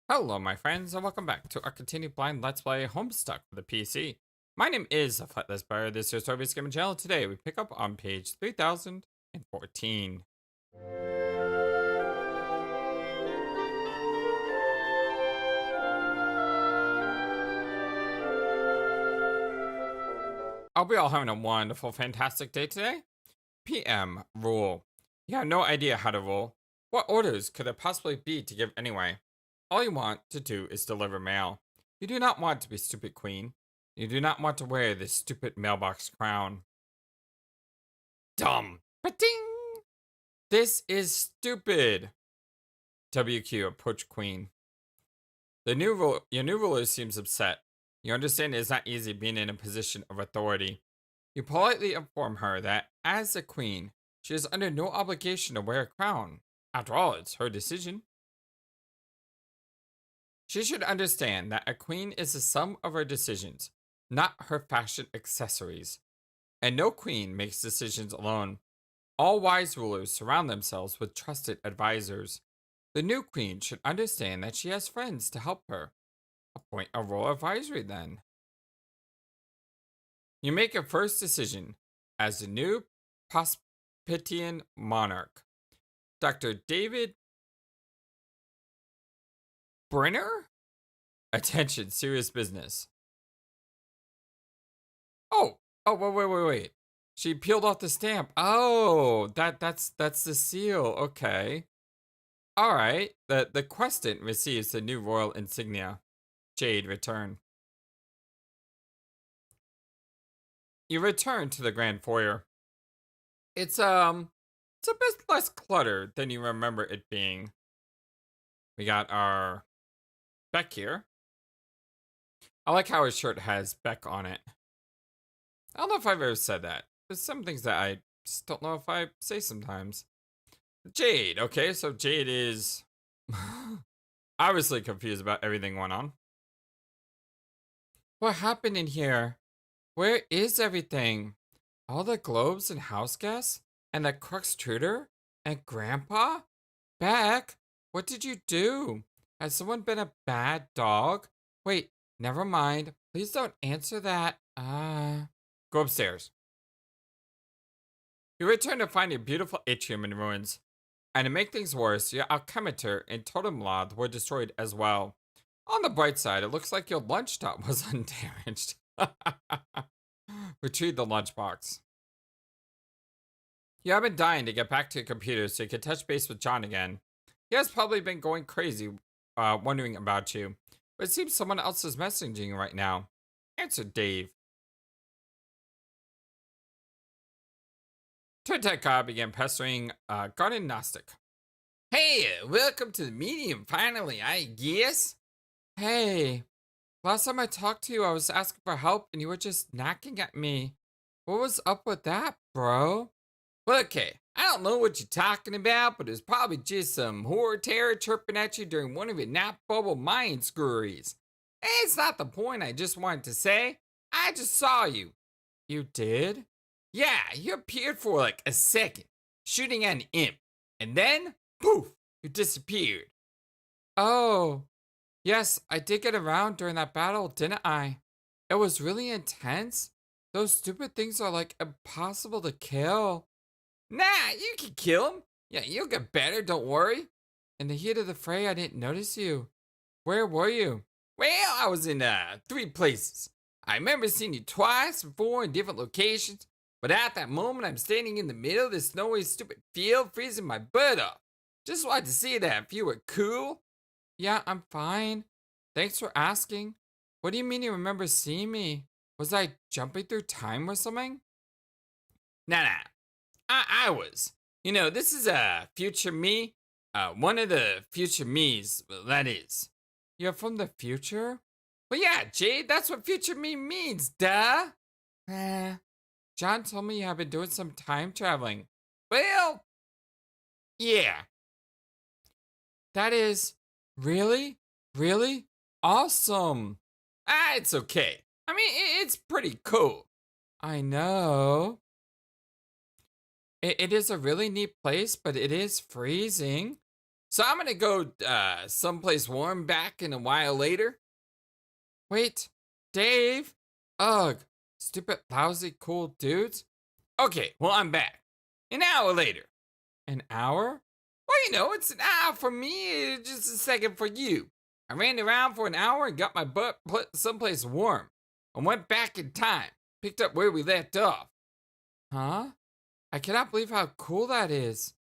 Hello, my friends, and welcome back to our continued blind Let's Play Homestuck for the PC. My name is FlightlessBird. This is your story gaming channel. Today, we pick up on page 3014. Are we all having a wonderful, fantastic day today? PM, rule. You have no idea how to rule. What orders could there possibly be to give anyway? All you want to do is deliver mail. You do not want to be stupid queen. You do not want to wear this stupid mailbox crown. Dumb. Ba-ding! This is stupid. WQ, approach queen. Your new ruler seems upset. You understand it is not easy being in a position of authority. You politely inform her that, as a queen, she is under no obligation to wear a crown. After all, it's her decision. She should understand that a queen is the sum of her decisions, not her fashion accessories. And no queen makes decisions alone. All wise rulers surround themselves with trusted advisors. The new queen should understand that she has friends to help her. Appoint a royal advisory then. You make your first decision as the new Prospitian monarch. Dr. David Brenner? Attention, serious business. Wait. She peeled off the stamp. Oh, that's the seal. Okay. All right. The questant receives the new royal insignia. Jade, return. You return to the grand foyer. It's a bit less cluttered than you remember it being. We got our Beck here. I like how his shirt has Beck on it. I don't know if I've ever said that. There's some things that I just don't know if I say sometimes. Jade. Okay, so Jade is obviously confused about everything going on. What happened in here? Where is everything? All the globes and house guests? And the Crux Tutor? And Grandpa? Beck, what did you do? Has someone been a bad dog? Wait, never mind. Please don't answer that. Go upstairs. You return to find a beautiful atrium in ruins. And to make things worse, your alchemitor and totem lath were destroyed as well. On the bright side, it looks like your lunch stop was undamaged. Retrieve the lunchbox. You have been dying to get back to your computer so you can touch base with John again. He has probably been going crazy, wondering about you. But it seems someone else is messaging you right now. Answer Dave. Tech God began pestering Garden Gnostic. Hey, welcome to the medium, finally, I guess. Hey, last time I talked to you, I was asking for help and you were just knocking at me. What was up with that, bro? Well, okay, I don't know what you're talking about, but it was probably just some horror terror chirping at you during one of your nap bubble mind scurries. It's not the point I just wanted to say. I just saw you. You did? Yeah, you appeared for like a second, shooting at an imp. And then, poof, you disappeared. Oh, yes, I did get around during that battle, didn't I? It was really intense. Those stupid things are like impossible to kill. Nah, you can kill him. Yeah, you'll get better, don't worry. In the heat of the fray, I didn't notice you. Where were you? Well, I was in 3 places. I remember seeing you twice before in different locations, but at that moment, I'm standing in the middle of this snowy, stupid field, freezing my butt off. Just wanted to see that if you were cool. Yeah, I'm fine. Thanks for asking. What do you mean you remember seeing me? Was I jumping through time or something? Nah. I was. You know, this is a future me. One of the future me's, that is. You're from the future? Well, yeah, Jade, that's what future me means, duh. John told me you have been doing some time traveling. Well, yeah. That is really, really awesome. It's okay. I mean, it's pretty cool. I know. It is a really neat place, but it is freezing. So I'm gonna go someplace warm back in a while later. Wait, Dave? Ugh, stupid, lousy, cool dudes. Okay, well, I'm back. An hour later. An hour? Well, it's an hour for me, just a second for you. I ran around for an hour and got my butt put someplace warm. I went back in time, picked up where we left off. Huh? I cannot believe how cool that is.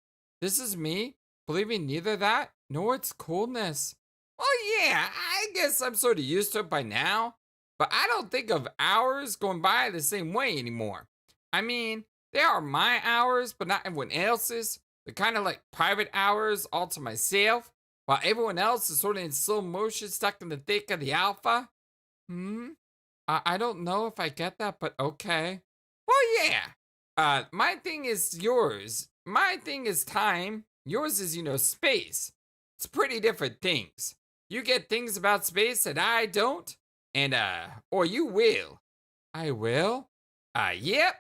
This is me, believing neither that nor its coolness. Well, yeah, I guess I'm sort of used to it by now, but I don't think of hours going by the same way anymore. I mean, they are my hours, but not everyone else's. They're kind of like private hours all to myself, while everyone else is sort of in slow motion stuck in the thick of the alpha. Hmm? I don't know if I get that, but okay. Well, yeah. My thing is yours. My thing is time. Yours is, space. It's pretty different things. You get things about space that I don't, and, or you will. I will? Yep.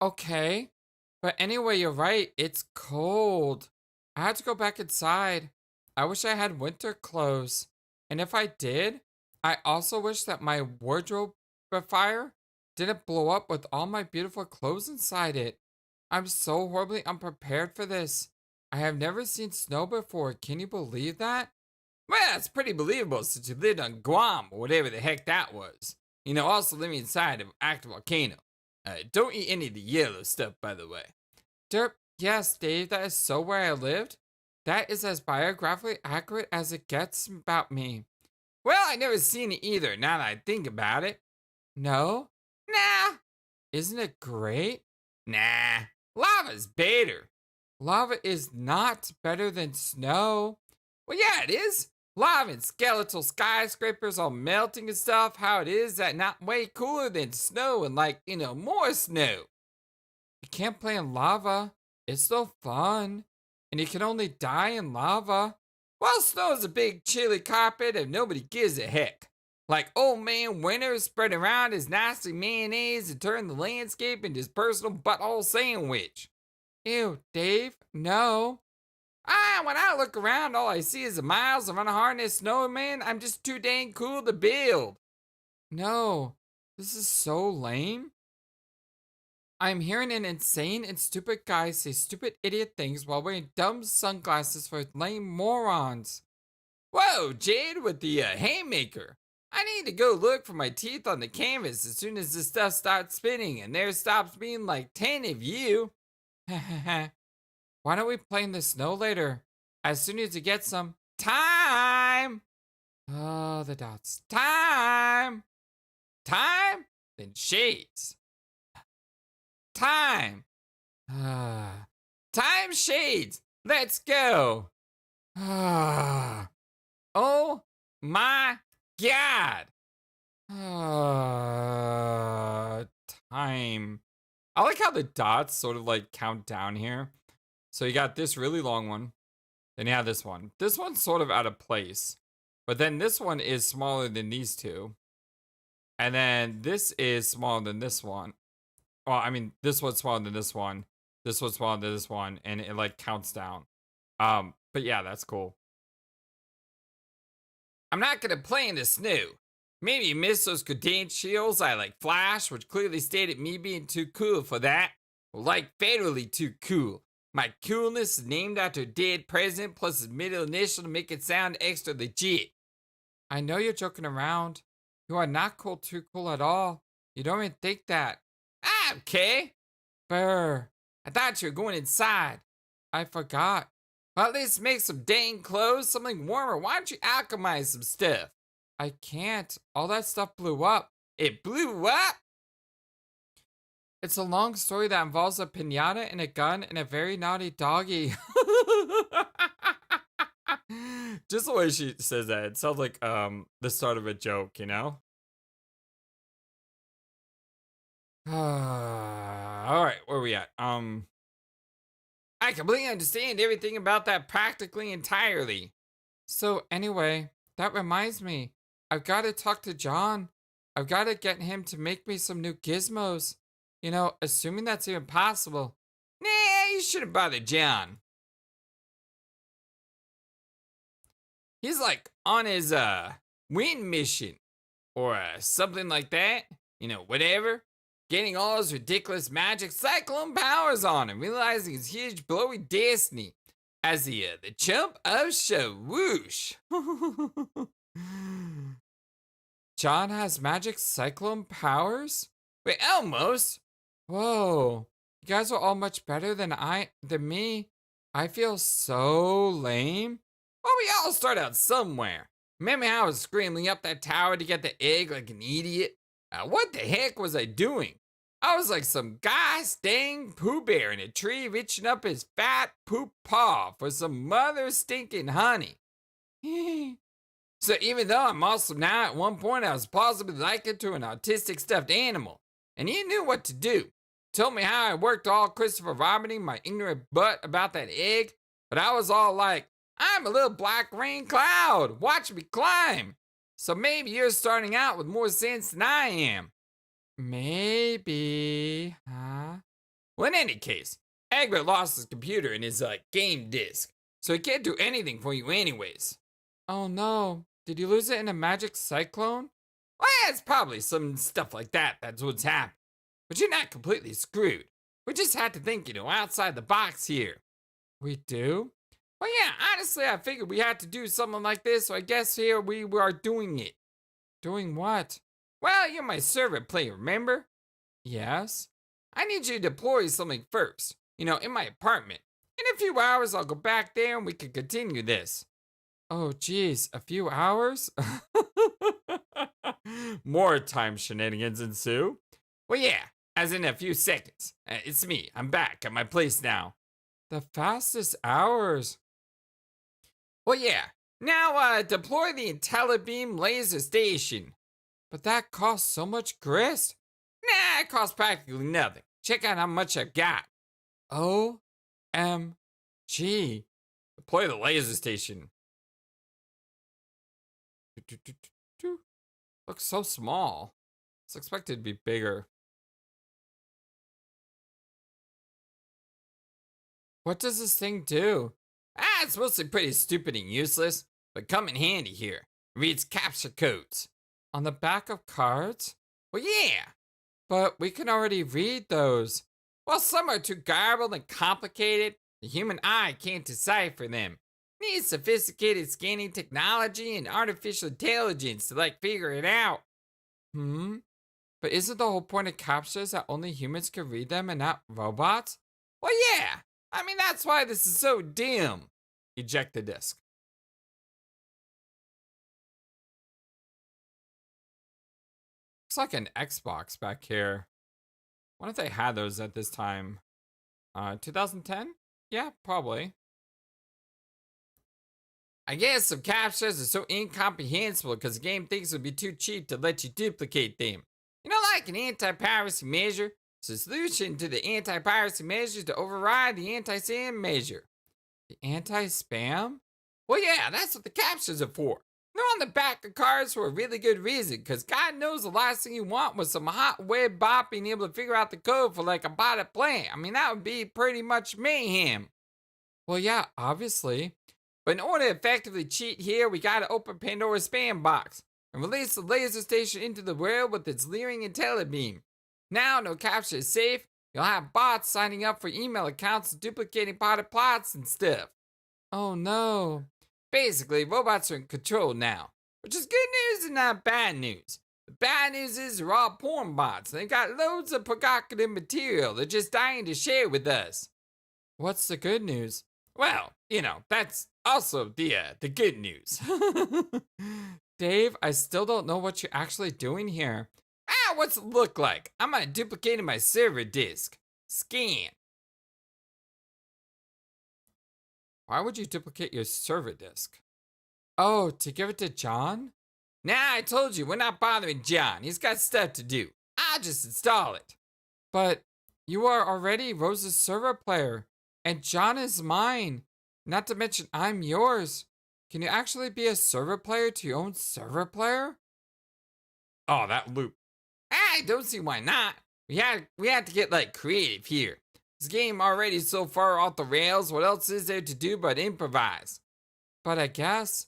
Okay. But anyway, you're right. It's cold. I had to go back inside. I wish I had winter clothes. And if I did, I also wish that my wardrobe fire didn't blow up with all my beautiful clothes inside it. I'm so horribly unprepared for this. I have never seen snow before. Can you believe that? Well, it's pretty believable since you lived on Guam or whatever the heck that was. Also living inside an active volcano. Don't eat any of the yellow stuff, by the way. Derp, yes, Dave, that is so where I lived. That is as biographically accurate as it gets about me. Well, I never seen it either, now that I think about it. No? Nah. Isn't it great? Nah. Lava's better. Lava is not better than snow. Well, yeah, it is. Lava and skeletal skyscrapers all melting and stuff. How it is that not way cooler than snow and more snow. You can't play in lava. It's still fun. And you can only die in lava. Well, snow's a big chilly carpet and nobody gives a heck. Like old man Winter spread around his nasty mayonnaise and turned the landscape into his personal butthole sandwich. Ew, Dave, no. When I look around, all I see is the miles of unharnessed snowman. I'm just too dang cool to build. No, this is so lame. I'm hearing an insane and stupid guy say stupid idiot things while wearing dumb sunglasses for lame morons. Whoa, Jade with the haymaker. I need to go look for my teeth on the canvas as soon as this stuff starts spinning and there stops being like 10 of you. Why don't we play in the snow later? As soon as you get some time. Oh, the dots. Time. Time? Then shades. Time. Time shades. Let's go. Oh my God. Time. I like how the dots sort of like count down here. So you got this really long one. Then you have this one. This one's sort of out of place. But then this one is smaller than these two. And then this is smaller than this one. Well, I mean, this one's smaller than this one. This one's smaller than this one. And it like counts down. But yeah, that's cool. I'm not gonna play in the snow. Maybe you missed those credentials I like flash, which clearly stated me being too cool for that. Well, like federally too cool. My coolness is named after a dead president plus his middle initial to make it sound extra legit. I know you're joking around. You are not too cool at all. You don't even think that. Okay. Brr. I thought you were going inside. I forgot. Well, at least make some dang clothes, something warmer. Why don't you alchemize some stuff? I can't. All that stuff blew up. It blew up? It's a long story that involves a piñata and a gun and a very naughty doggy. Just the way she says that, it sounds like the start of a joke, you know? Alright, where are we at? I completely understand everything about that practically entirely. So anyway, that reminds me. I've got to talk to John. I've got to get him to make me some new gizmos. Assuming that's even possible. Nah, you shouldn't bother John. He's like on his win mission or something like that. Whatever. Getting all his ridiculous magic cyclone powers on him, realizing his huge blowy destiny as the chump of Shawoosh. John has magic cyclone powers? Wait, almost. Whoa. You guys are all much better than me. I feel so lame. Well, we all start out somewhere. Remember how I was scrambling up that tower to get the egg like an idiot? What the heck was I doing? I was like some gosh dang Pooh Bear in a tree reaching up his fat poop paw for some mother stinking honey. So even though I'm also now at one point I was possibly likened to an autistic stuffed animal, and he knew what to do. Told me how I worked all Christopher Robining my ignorant butt about that egg, but I was all like, I'm a little black rain cloud, watch me climb. So maybe you're starting out with more sense than I am. Maybe, huh? Well, in any case, Egbert lost his computer and his game disk, so he can't do anything for you anyways. Oh no, did you lose it in a magic cyclone? Well, yeah, it's probably some stuff like that, that's what's happened. But you're not completely screwed. We just had to think, outside the box here. We do? Well, yeah, honestly, I figured we had to do something like this, so I guess here we are doing it. Doing what? Well, you're my servant player, remember? Yes. I need you to deploy something first, in my apartment. In a few hours, I'll go back there and we can continue this. Oh, geez, a few hours? More time shenanigans ensue. Well, yeah, as in a few seconds. It's me, I'm back at my place now. The fastest hours. Well, yeah, now deploy the IntelliBeam Laserstation. But that costs so much grist. Nah, it costs practically nothing. Check out how much I've got. OMG. Deploy the Laserstation. Looks so small. It's expected to be bigger. What does this thing do? It's mostly pretty stupid and useless, but come in handy here. It reads captcha codes. On the back of cards? Well, yeah, but we can already read those. Well, some are too garbled and complicated. The human eye can't decipher them. Needs sophisticated scanning technology and artificial intelligence to figure it out. But isn't the whole point of captchas that only humans can read them and not robots? Well, yeah. I mean, that's why this is so dim. Eject the disk. Looks like an Xbox back here. Wonder if they had those at this time. 2010? Yeah, probably. I guess some captchas are so incomprehensible because the game thinks it would be too cheap to let you duplicate them. Like an anti-piracy measure. So the solution to the anti-piracy measure is to override the anti-spam measure. The anti-spam? Well, yeah, that's what the captchas are for. They're on the back of cards for a really good reason, because God knows the last thing you want was some hot web bot being able to figure out the code for a botted plant. I mean, that would be pretty much mayhem. Well, yeah, obviously. But in order to effectively cheat here, we gotta open Pandora's spam box and release the Laserstation into the world with its leering IntelliBeam. Now, no captcha is safe. You'll have bots signing up for email accounts and duplicating potted plots and stuff. Oh no. Basically, robots are in control now, which is good news and not bad news. The bad news is they're all porn bots. They've got loads of provocative material they're just dying to share with us. What's the good news? Well, that's also the good news. Dave, I still don't know what you're actually doing here. What's it look like? I'm duplicating my server disk. Scan. Why would you duplicate your server disk? Oh, to give it to John? Nah, I told you, we're not bothering John. He's got stuff to do. I'll just install it. But you are already Rose's server player, and John is mine. Not to mention I'm yours. Can you actually be a server player to your own server player? Oh, that loop. I don't see why not. We had to get creative here. This game already so far off the rails. What else is there to do but improvise? But I guess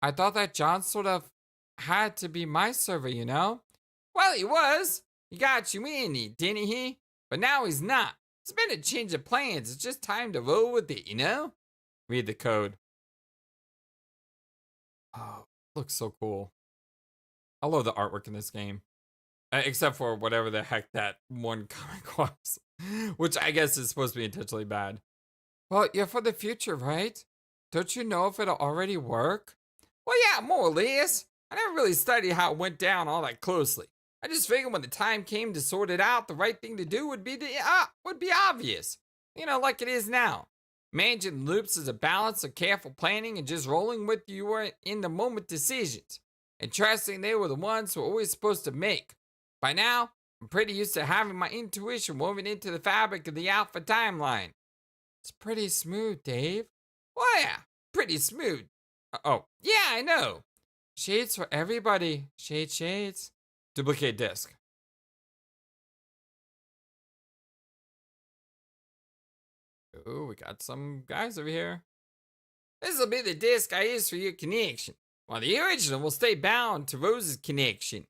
I thought that John sort of had to be my server, you know? Well, he was. He got you in, didn't he? But now he's not. It's been a change of plans. It's just time to roll with it, you know? Read the code. Oh, looks so cool. I love the artwork in this game. Except for whatever the heck that one comic was. Which I guess is supposed to be intentionally bad. Well, you're for the future, right? Don't you know if it'll already work? Well, yeah, more or less. I never really studied how it went down all that closely. I just figured when the time came to sort it out, the right thing to do would be obvious. You know, like it is now. Managing loops is a balance of careful planning and just rolling with your in the moment decisions. And trusting they were the ones who were always supposed to make. By now, I'm pretty used to having my intuition woven into the fabric of the Alpha timeline. It's pretty smooth, Dave. Well, yeah, pretty smooth. Oh, yeah, I know. Shades for everybody. Shades. Duplicate disk. Ooh, we got some guys over here. This'll be the disk I use for your connection, while the original will stay bound to Rose's connection.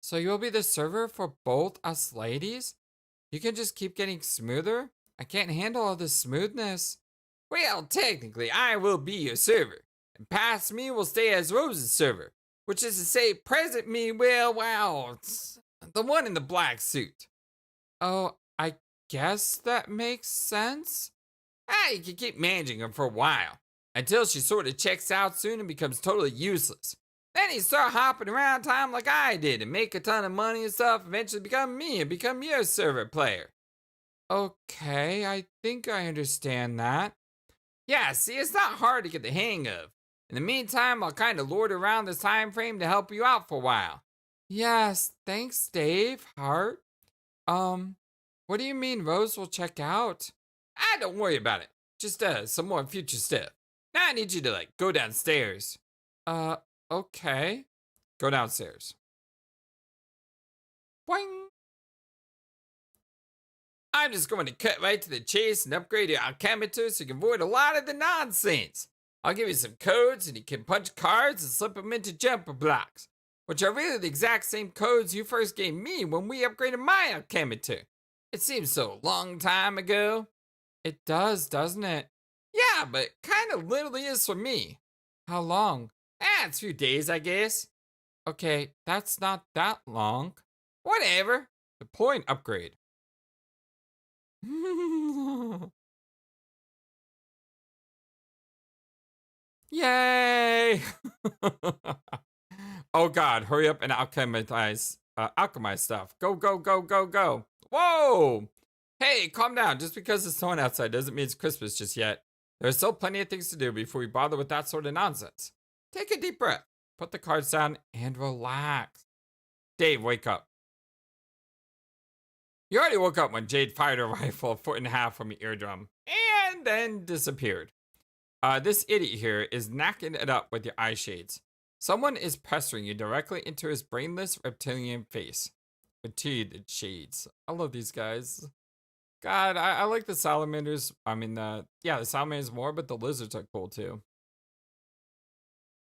So you'll be the server for both us ladies? You can just keep getting smoother? I can't handle all this smoothness. Well, technically, I will be your server, and past me will stay as Rose's server, which is to say, present me, it's the one in the black suit. Oh, I guess that makes sense. You can keep managing her for a while, until she sort of checks out soon and becomes totally useless. Then you start hopping around time like I did and make a ton of money and stuff, eventually become me and become your server player. Okay, I think I understand that. Yeah, see, it's not hard to get the hang of. In the meantime, I'll kind of lord around this time frame to help you out for a while. Yes, thanks, Dave. Heart. What do you mean Rose will check out? Don't worry about it. Just some more future stuff. Now I need you to go downstairs. Okay. Go downstairs. Boing. I'm just going to cut right to the chase and upgrade your alchemister so you can avoid a lot of the nonsense. I'll give you some codes and you can punch cards and slip them into jumper blocks, which are really the exact same codes you first gave me when we upgraded my alchemister. It seems so long time ago. It does, doesn't it? Yeah, but kind of literally is for me. How long? It's a few days, I guess. Okay, that's not that long. Whatever. Deploy and upgrade. Yay! Oh god, hurry up and alchemize stuff. Go. Whoa! Hey, calm down. Just because it's snowing outside doesn't mean it's Christmas just yet. There's still plenty of things to do before we bother with that sort of nonsense. Take a deep breath, put the cards down, and relax. Dave, wake up. You already woke up when Jade fired a rifle a foot and a half from your eardrum, and then disappeared. This idiot here is knacking it up with your eye shades. Someone is pestering you directly into his brainless reptilian face. Fatigued shades. I love these guys. God, I like the salamanders. The salamanders more, but the lizards are cool too.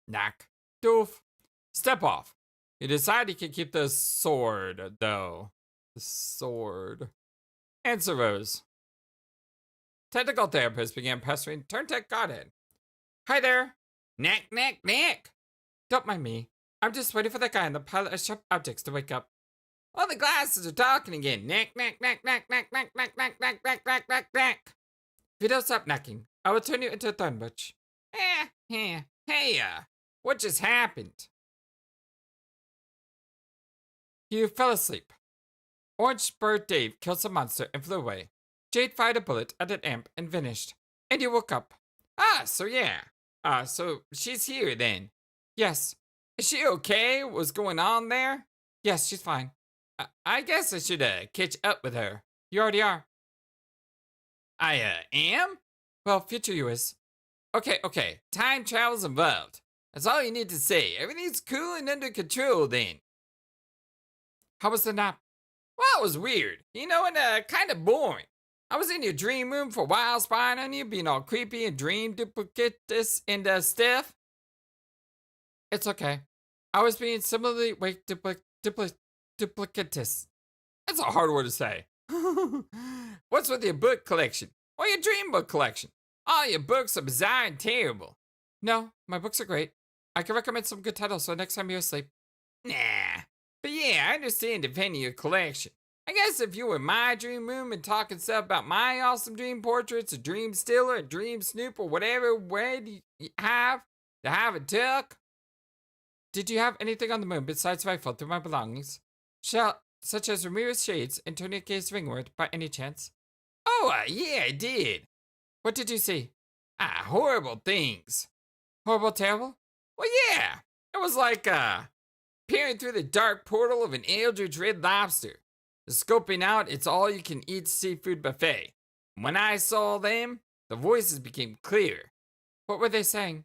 Knack. Doof. Step off. You decide you can keep the sword, though. The sword. Answer Rose. Technical therapist began pestering Turntech Godhead. Hi there. Knack. Don't mind me. I'm just waiting for that guy in the pile of sharp objects to wake up. All the glasses are talking again. Knack. If you don't stop knocking, I will turn you into a thorn bush. Hey, what just happened? You fell asleep. Orange Bird Dave killed some monster and flew away. Jade fired a bullet at an imp and vanished. And you woke up. So she's here then. Yes. Is she okay? What's going on there? Yes, she's fine. I guess I should catch up with her. You already are. I am? Well, future you is. Okay. Time travel's involved. That's all you need to say. Everything's cool and under control then. How was the nap? Well, it was weird. And kind of boring. I was in your dream room for a while spying on you, being all creepy and dream duplicitous and stuff. It's okay. I was being similarly duplicitous. That's a hard word to say. What's with your book collection? Or your dream book collection? All your books are bizarre and terrible. No, my books are great. I can recommend some good titles so next time you're asleep. Nah. But yeah, I understand defending your collection. I guess if you were in my dream room and talking stuff about my awesome dream portraits, a dream stealer, a dream snoop, or whatever way you have to have a duck. Did you have anything on the moon besides rifle through my belongings? Such as Ramirez shades and tourniquets ringward, by any chance? Oh, yeah, I did. What did you see? Horrible things. Horrible, terrible? Well, yeah. It was like, peering through the dark portal of an Eldritch Red Lobster. Scoping out its all-you-can-eat seafood buffet. When I saw them, the voices became clear. What were they saying?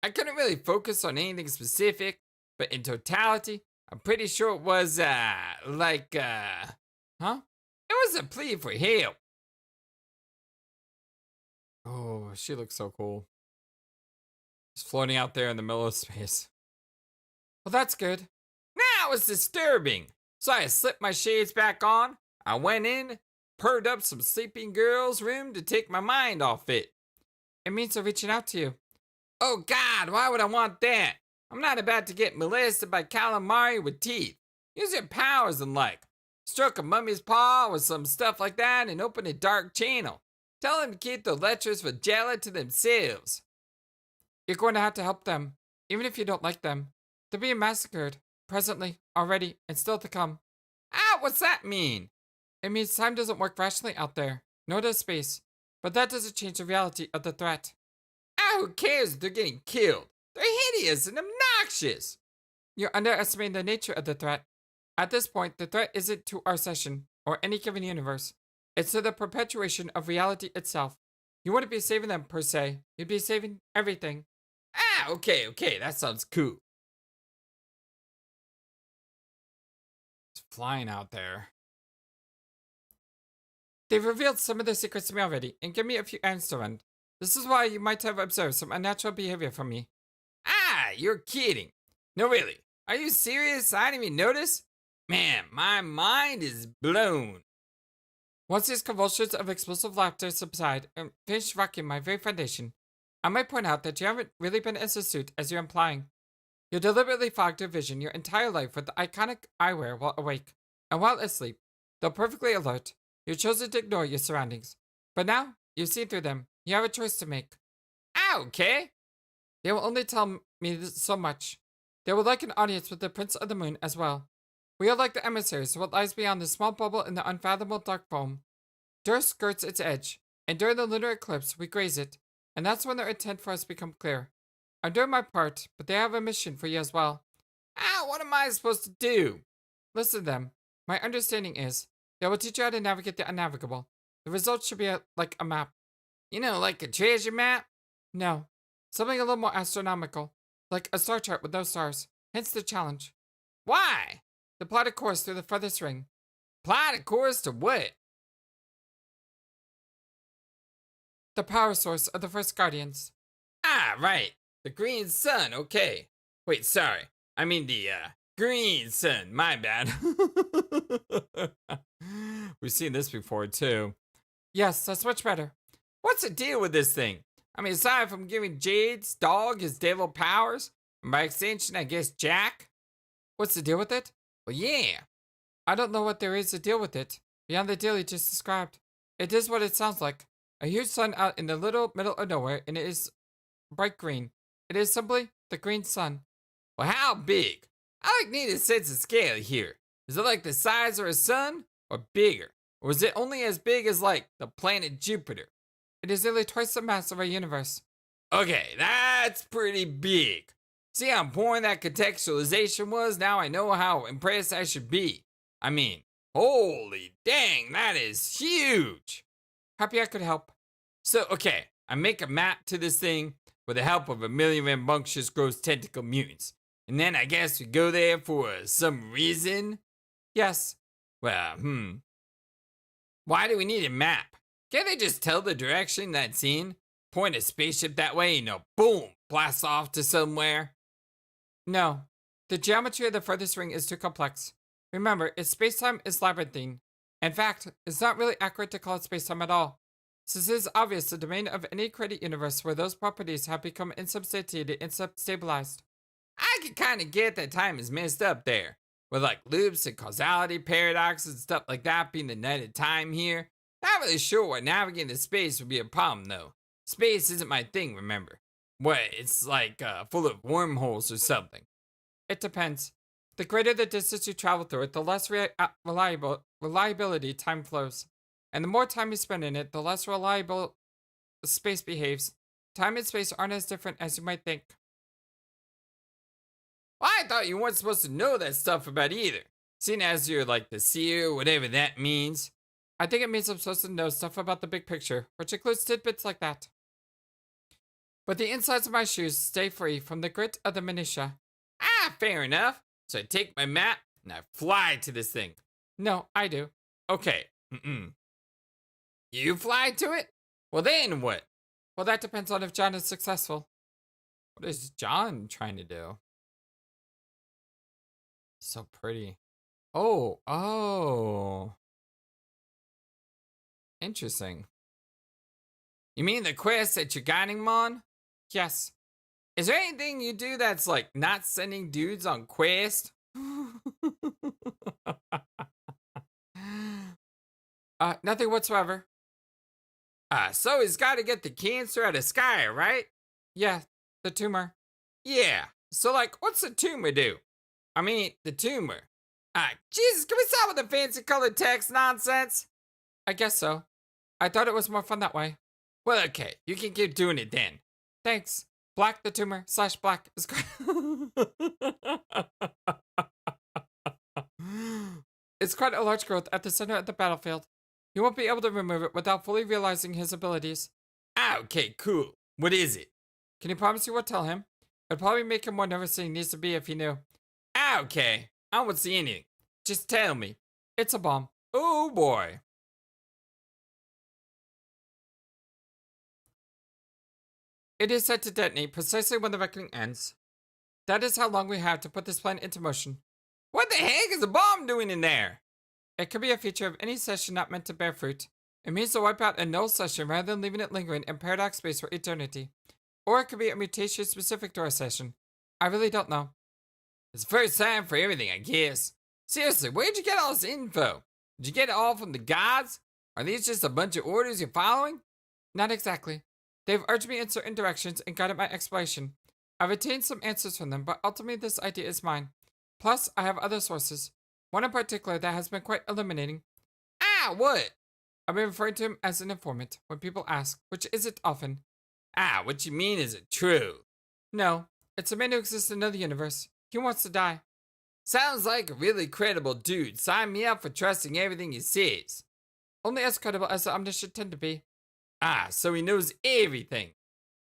I couldn't really focus on anything specific, but in totality, I'm pretty sure it was, It was a plea for help. Oh, she looks so cool. Just floating out there in the middle of space. Well, that's good. Now it was disturbing. So I slipped my shades back on. I went in, purred up some sleeping girl's room to take my mind off it. It means they're reaching out to you. Oh God, why would I want that? I'm not about to get molested by calamari with teeth. Use your powers and like. Stroke a mummy's paw or some stuff like that and open a dark channel. Tell them to keep the lecherous flagella to themselves. You're going to have to help them, even if you don't like them. They're being massacred. Presently, already, and still to come. What's that mean? It means time doesn't work rationally out there, nor does space. But that doesn't change the reality of the threat. Who cares if they're getting killed? They're hideous and obnoxious. You're underestimating the nature of the threat. At this point, the threat isn't to our session, or any given universe. It's to the perpetuation of reality itself. You wouldn't be saving them, per se. You'd be saving everything. Okay, that sounds cool. Flying out there. They've revealed some of their secrets to me already, and give me a few errands to run. This is why you might have observed some unnatural behavior from me. You're kidding. No, really. Are you serious? I didn't even notice? Man, my mind is blown. Once these convulsions of explosive laughter subside and finish rocking my very foundation, I might point out that you haven't really been as astute as you're implying. You deliberately fogged your vision your entire life with the iconic eyewear while awake, and while asleep, though perfectly alert, you chose to ignore your surroundings. But now, you see through them. You have a choice to make. Okay. They will only tell me so much. They will like an audience with the Prince of the Moon as well. We are like the emissaries to what lies beyond the small bubble in the unfathomable dark foam. Dirt skirts its edge, and during the lunar eclipse, we graze it, and that's when their intent for us becomes clear. I'm doing my part, but they have a mission for you as well. What am I supposed to do? Listen to them. My understanding is, they will teach you how to navigate the unnavigable. The result should be like a map. You know, like a treasure map? No. Something a little more astronomical. Like a star chart with no stars. Hence the challenge. Why? To plot a course through the furthest ring. Plot a course to what? The power source of the first Guardians. Right. The green sun, okay. Wait, sorry. I mean the, green sun. My bad. We've seen this before, too. Yes, that's much better. What's the deal with this thing? I mean, aside from giving Jade's dog his devil powers, and by extension, I guess Jack? What's the deal with it? Well, yeah. I don't know what there is to deal with it, beyond the deal you just described. It is what it sounds like. A huge sun out in the little middle of nowhere, and it is bright green. It is simply the green sun. Well, how big? I need a sense of scale here. Is it like the size of a sun, or bigger? Or is it only as big as, like, the planet Jupiter? It is nearly twice the mass of our universe. Okay, that's pretty big. See how important that contextualization was? Now I know how impressed I should be. I mean, holy dang, that is huge. Happy I could help. So, okay, I make a map to this thing with the help of a million rambunctious gross tentacle mutants. And then I guess we go there for some reason? Yes. Well, Why do we need a map? Can't they just tell the direction that's in? Point a spaceship that way and boom, blast off to somewhere? No. The geometry of the furthest ring is too complex. Remember, its spacetime is labyrinthine. In fact, it's not really accurate to call it spacetime at all, since it is obvious the domain of any created universe where those properties have become insubstantiated and stabilized. I can kind of get that time is messed up there, with like loops and causality paradoxes and stuff like that being the net of time here. Not really sure why navigating the space would be a problem though. Space isn't my thing, remember. What, it's like full of wormholes or something. It depends. The greater the distance you travel through it, the less reliability time flows. And the more time you spend in it, the less reliable space behaves. Time and space aren't as different as you might think. Well, I thought you weren't supposed to know that stuff about either. Seeing as you're like the seer, whatever that means. I think it means I'm supposed to know stuff about the big picture, which includes tidbits like that. But the insides of my shoes stay free from the grit of the minutiae. Ah, fair enough. So I take my map and I fly to this thing. No, I do. Okay. You fly to it? Well, then what? Well, that depends on if John is successful. What is John trying to do? So pretty. Oh. Interesting. You mean the quest that you're guiding him on? Yes. Is there anything you do that's like not sending dudes on quest? Nothing whatsoever. So he's got to get the cancer out of Sky, right? Yeah, the tumor. Yeah. So like, what's the tumor do? I mean, the tumor. Jesus, can we stop with the fancy colored text nonsense? I guess so. I thought it was more fun that way. Well, okay, you can keep doing it then. Thanks. Black the tumor / black is It's quite a large growth at the center of the battlefield. You won't be able to remove it without fully realizing his abilities. Okay, cool. What is it? Can you promise you won't tell him? It'd probably make him more nervous than he needs to be if he knew. Okay, I won't see anything. Just tell me. It's a bomb. Oh boy. It is set to detonate precisely when the reckoning ends. That is how long we have to put this plan into motion. What the heck is the bomb doing in there? It could be a feature of any session not meant to bear fruit. It means to wipe out a null session rather than leaving it lingering in paradox space for eternity. Or it could be a mutation specific to our session. I really don't know. It's the first time for everything, I guess. Seriously, where'd you get all this info? Did you get it all from the gods? Are these just a bunch of orders you're following? Not exactly. They've urged me in certain directions and guided my exploration. I've attained some answers from them, but ultimately this idea is mine. Plus, I have other sources. One in particular that has been quite illuminating. What? I've been referring to him as an informant when people ask, which isn't often. What you mean is it true? No, it's a man who exists in another universe. He wants to die. Sounds like a really credible dude. Sign me up for trusting everything he says. Only as credible as the omniscient tend to be. So he knows everything.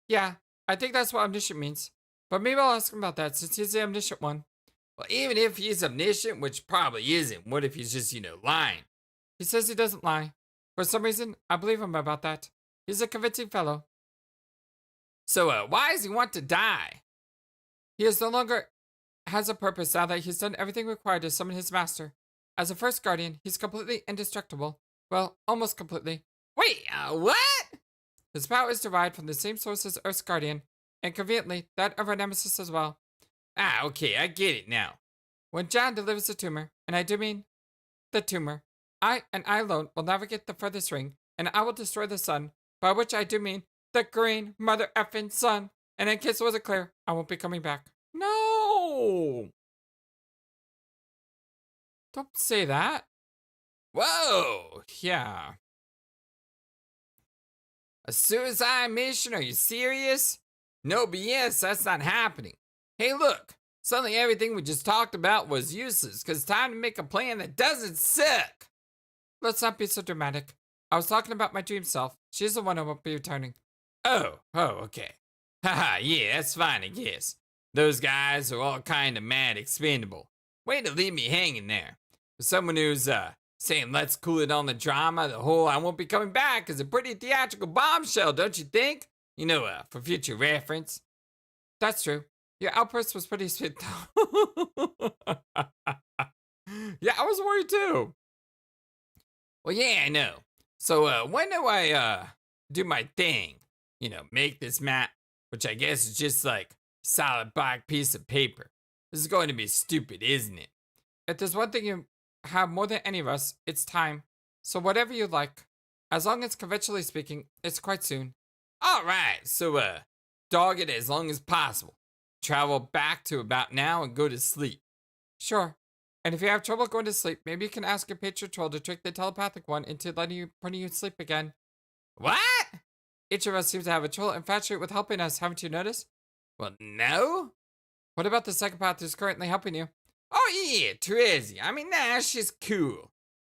Yeah, I think that's what omniscient means. But maybe I'll ask him about that since he's the omniscient one. Well, even if he's omniscient, which probably isn't, what if he's just, lying? He says he doesn't lie. For some reason, I believe him about that. He's a convincing fellow. So, why does he want to die? He is no longer has a purpose now that he's done everything required to summon his master. As a first guardian, he's completely indestructible. Well, almost completely. Wait, what? His power is derived from the same source as Earth's guardian, and conveniently, that of our nemesis as well. Okay, I get it now. When John delivers the tumor, and I do mean the tumor, I and I alone will navigate the furthest ring, and I will destroy the sun, by which I do mean the green mother effing sun. And in case it wasn't clear, I won't be coming back. No! Don't say that. Whoa! Yeah. A suicide mission? Are you serious? No BS, that's not happening. Hey, look. Suddenly everything we just talked about was useless because it's time to make a plan that doesn't suck. Let's not be so dramatic. I was talking about my dream self. She's the one who won't be returning. Oh, okay. Haha, yeah, that's fine, I guess. Those guys are all kind of mad expendable. Way to leave me hanging there. For someone who's, saying let's cool it on the drama, the whole I won't be coming back is a pretty theatrical bombshell, don't you think? For future reference. That's true. Your outburst was pretty sweet, though. Yeah, I was worried too. Well, yeah, I know. So, when do I, do my thing? You know, make this map, which I guess is just like solid black piece of paper. This is going to be stupid, isn't it? If there's one thing you have more than any of us, it's time. So whatever you like, as long as conventionally speaking, it's quite soon. All right, so dog it as long as possible. Travel back to about now and go to sleep. Sure. And if you have trouble going to sleep, maybe you can ask your patron troll to trick the telepathic one into putting you to sleep again. What? Each of us seems to have a troll infatuated with helping us, haven't you noticed? Well, no. What about the psychopath who's currently helping you? Oh yeah, Terezi. I mean, nah, she's cool.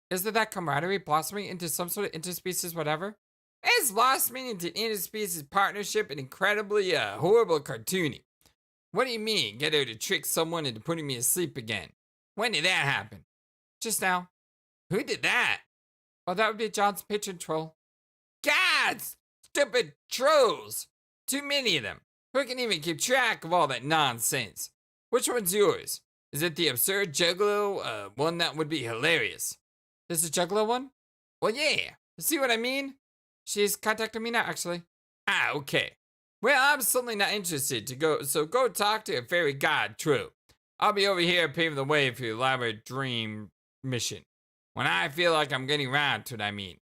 Isn't that camaraderie blossoming into some sort of interspecies whatever? It's blossoming into interspecies partnership and incredibly horrible cartooning. What do you mean, get her to trick someone into putting me asleep again? When did that happen? Just now. Who did that? Oh, that would be John's patron troll. God, stupid trolls! Too many of them. Who can even keep track of all that nonsense? Which one's yours? Is it the absurd juggalo one that would be hilarious? There's a juggalo one? Well, yeah. See what I mean? She's contacting me now, actually. Ah, okay. Well, I'm certainly not interested to go, so go talk to a fairy god, true. I'll be over here paving the way for your elaborate dream mission. When I feel like I'm getting around to it, I mean.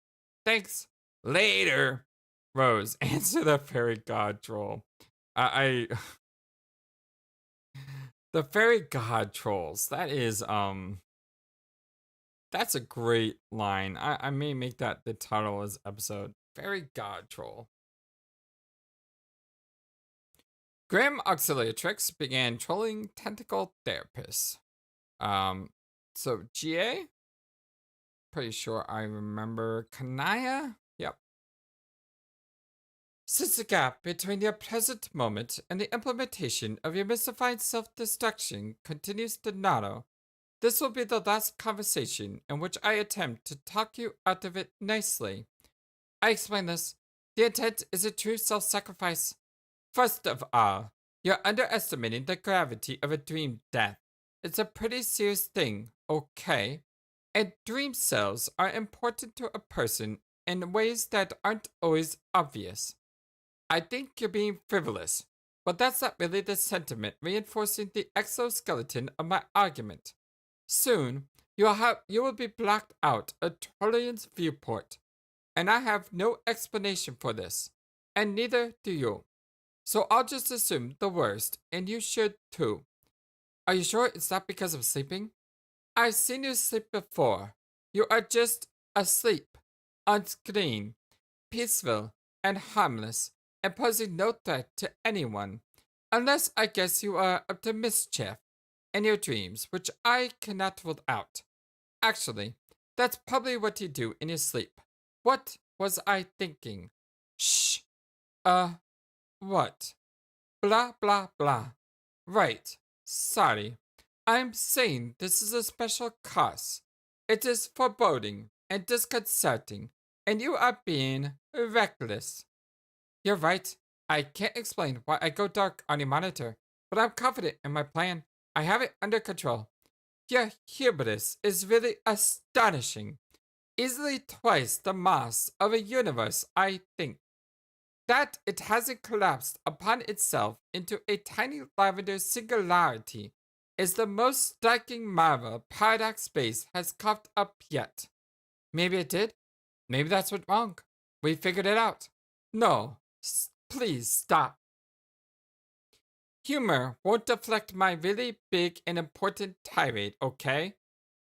Thanks. Later. Rose, answer the fairy god troll. The fairy god trolls. That is, that's a great line. I may make that the title of this episode. Fairy god troll. Grim Auxiliatrix began trolling tentacle therapists. So GA? Pretty sure I remember Kanaya? Yep. Since the gap between your present moment and the implementation of your mystified self-destruction continues to narrow, this will be the last conversation in which I attempt to talk you out of it nicely. I explain this. The intent is a true self-sacrifice. First of all, you're underestimating the gravity of a dream death. It's a pretty serious thing, okay? And dream cells are important to a person in ways that aren't always obvious. I think you're being frivolous, but that's not really the sentiment reinforcing the exoskeleton of my argument. Soon, you will be blocked out a Trillian's viewport, and I have no explanation for this, and neither do you. So I'll just assume the worst, and you should too. Are you sure it's not because of sleeping? I've seen you sleep before. You are just asleep, on screen, peaceful and harmless, and posing no threat to anyone. Unless I guess you are up to mischief in your dreams, which I cannot rule out. Actually, that's probably what you do in your sleep. What was I thinking? Shh. What? Blah, blah, blah. Right. Sorry. I'm saying this is a special cause. It is foreboding and disconcerting, and you are being reckless. You're right. I can't explain why I go dark on your monitor, but I'm confident in my plan. I have it under control. Your hubris is really astonishing. Easily twice the mass of a universe, I think. That it hasn't collapsed upon itself into a tiny lavender singularity is the most striking marvel Paradox Space has coughed up yet. Maybe it did. Maybe that's what's wrong. We figured it out. No, please stop. Humor won't deflect my really big and important tirade, okay?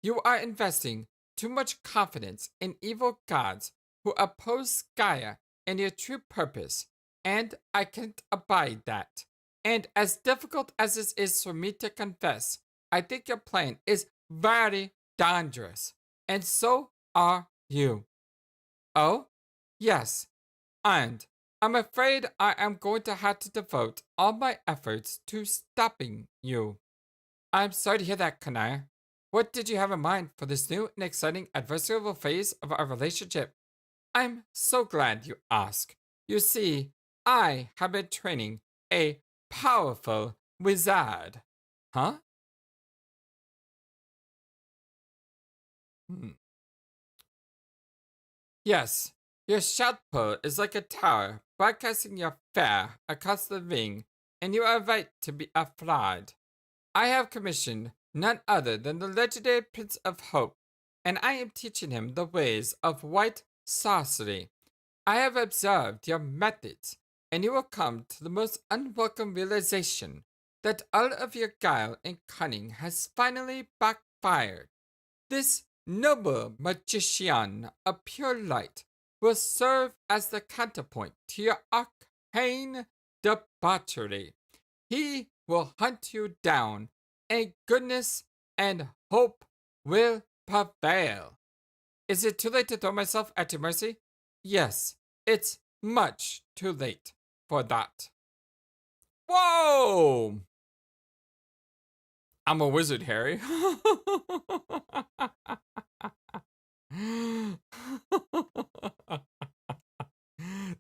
You are investing too much confidence in evil gods who oppose Gaia and your true purpose, and I can't abide that. And as difficult as this is for me to confess, I think your plan is very dangerous, and so are you. Oh? Yes, and I'm afraid I am going to have to devote all my efforts to stopping you. I'm sorry to hear that, Kanaya. What did you have in mind for this new and exciting adversarial phase of our relationship? I'm so glad you ask. You see, I have been training a powerful wizard. Huh? Hmm. Yes, your shout pull is like a tower, broadcasting your fare across the ring, and you are right to be applauded. I have commissioned none other than the legendary Prince of Hope, and I am teaching him the ways of white sorcery. I have observed your methods, and you will come to the most unwelcome realization that all of your guile and cunning has finally backfired. This noble magician of pure light will serve as the counterpoint to your arcane debauchery. He will hunt you down, and goodness and hope will prevail. Is it too late to throw myself at your mercy? Yes, it's much too late for that. Whoa! I'm a wizard, Harry.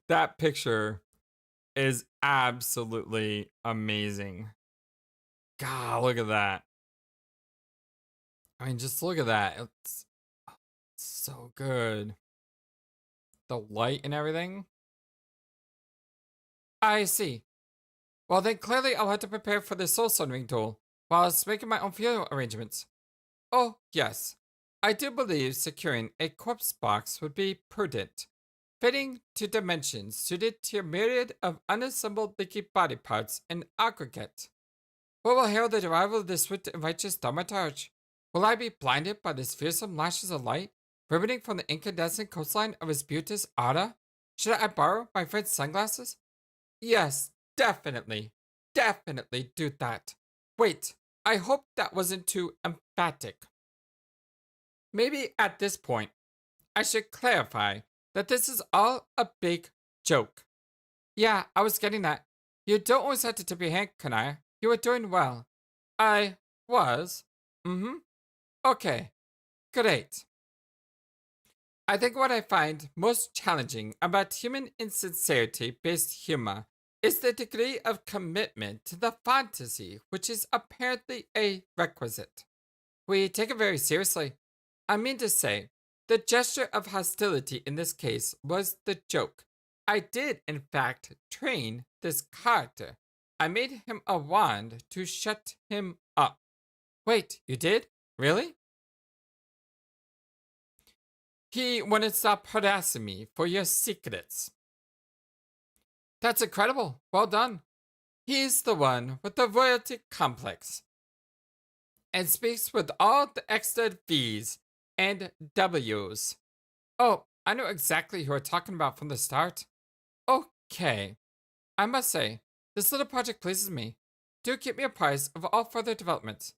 That picture is absolutely amazing. God, look at that. I mean, just look at that. It's so good. The light and everything. I see. Well, then clearly I'll have to prepare for the soul sundering duel while I was making my own funeral arrangements. Oh, yes. I do believe securing a corpse box would be prudent, fitting to dimensions suited to your myriad of unassembled leaky body parts in aggregate. What will herald the arrival of this swift and righteous thaumaturge? Will I be blinded by these fearsome lashes of light, riveting from the incandescent coastline of his beauteous aura? Should I borrow my friend's sunglasses? Yes, definitely. Definitely do that. Wait, I hope that wasn't too emphatic. Maybe at this point, I should clarify that this is all a big joke. Yeah, I was getting that. You don't always have to tip your hand, Kanaya. You were doing well. I was. Okay, great. I think what I find most challenging about human insincerity based humor is the degree of commitment to the fantasy, which is apparently a requisite. We take it very seriously. I mean to say, the gesture of hostility in this case was the joke. I did, in fact, train this character. I made him a wand to shut him up. Wait, you did? Really? He wouldn't stop harassing me for your secrets. That's incredible. Well done. He's the one with the royalty complex and speaks with all the extra V's and W's. Oh, I know exactly who we're talking about from the start. Okay. I must say, this little project pleases me. Do keep me apprised of all further developments.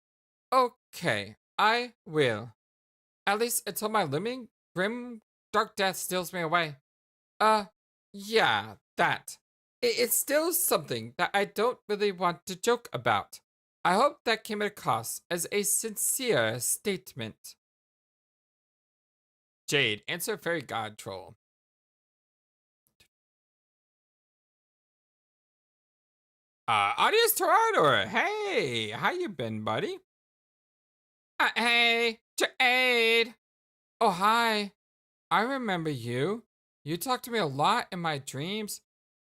Okay, I will. At least until my looming, grim, dark death steals me away. Yeah, that. It's still something that I don't really want to joke about. I hope that came across as a sincere statement. Jade, answer fairy god troll. Audience Torador, hey, how you been, buddy? Hey, Jade. Oh, hi. I remember you. You talk to me a lot in my dreams.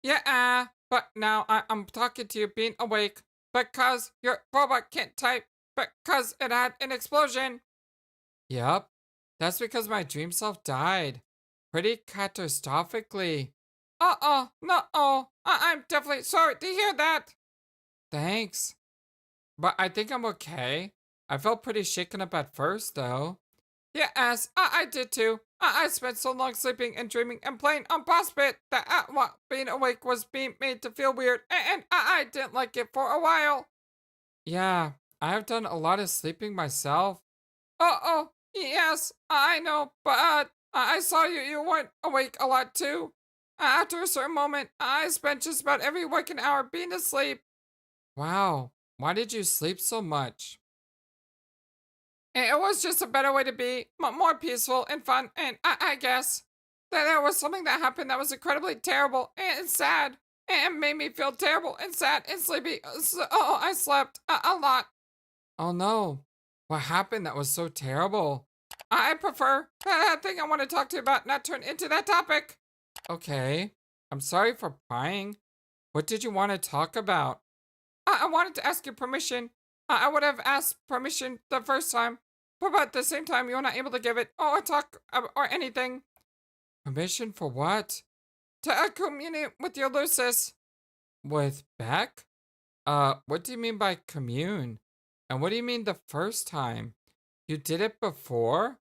Yeah, but now I'm talking to you being awake because your robot can't type because it had an explosion. Yep, that's because my dream self died. Pretty catastrophically. No, I'm definitely sorry to hear that. Thanks. But I think I'm okay. I felt pretty shaken up at first, though. Yes, I did too. I spent so long sleeping and dreaming and playing on Boss Pit that being awake was being made to feel weird, and I didn't like it for a while. Yeah, I have done a lot of sleeping myself. Yes, I know, but I saw you weren't awake a lot too. After a certain moment, I spent just about every waking hour being asleep. Wow, why did you sleep so much? It was just a better way to be, more peaceful and fun, and I guess that there was something that happened that was incredibly terrible and sad, and made me feel terrible and sad and sleepy. I slept a lot. Oh no. What happened that was so terrible? I prefer that thing I want to talk to you about not turn into that topic. Okay. I'm sorry for prying. What did you want to talk about? I wanted to ask your permission. I would have asked permission the first time, but at the same time, you were not able to give it or talk or anything. Permission for what? To communicate with your Lucis. With Beck? What do you mean by commune? And what do you mean the first time? You did it before?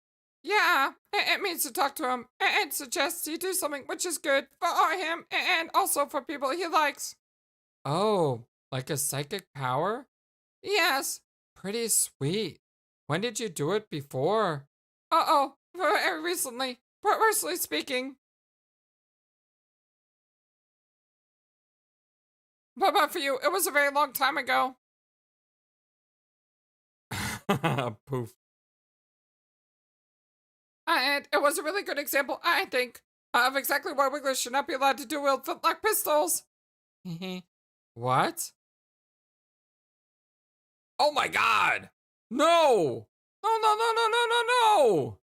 Yeah, it means to talk to him and suggests you do something which is good for him and also for people he likes. Oh, like a psychic power? Yes, pretty sweet. When did you do it before? Uh-oh, very recently, personally speaking. But for you, it was a very long time ago. Poof. And it was a really good example, I think, of exactly why Wigglers should not be allowed to wield flintlock pistols. What? Oh my god! No! No, no, no, no, no, no, no!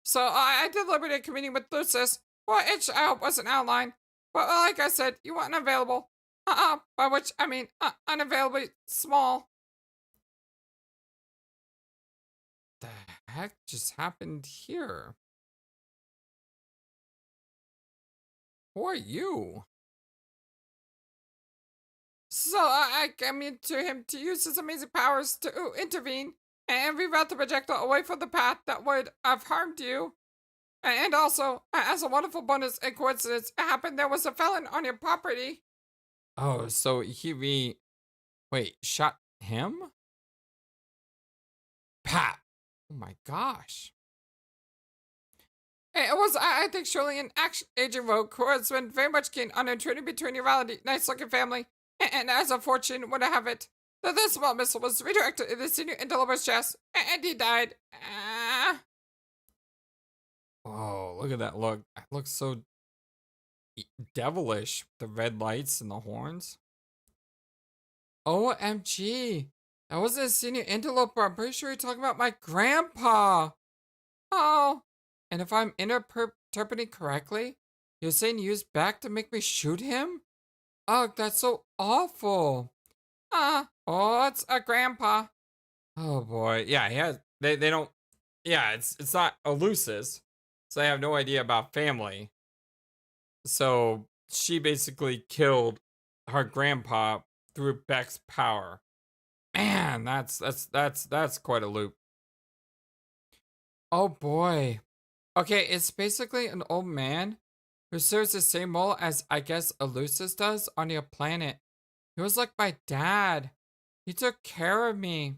So I deliberated communing with Lucis, which I hope wasn't outlined. But like I said, you weren't available. By which I mean unavailably small. The heck just happened here? Who are you? So I commissioned to him to use his amazing powers to intervene and reroute the projectile away from the path that would have harmed you. And also, as a wonderful bonus and coincidence, it happened there was a felon on your property. Oh, so wait, shot him? Pat! Oh my gosh. It was, I think, surely an action agent Rogue who has been very much keen on intruding between your reality, nice looking family, and as a fortune would have it, that this small missile was redirected in the senior Indeliber's chest, and he died. Oh, look at that look. It looks so devilish. The red lights and the horns. OMG. That wasn't a senior interloper. I'm pretty sure you're talking about my grandpa. Oh. And if I'm interpreting correctly, you're saying you used back to make me shoot him? Oh, that's so awful. Oh, it's a grandpa. Oh boy. Yeah, he has they don't yeah, it's not Elusis. So they have no idea about family. So she basically killed her grandpa through Beck's power. Man, that's quite a loop. Oh boy. Okay, it's basically an old man who serves the same role as I guess Elusis does on your planet. He was like my dad. He took care of me.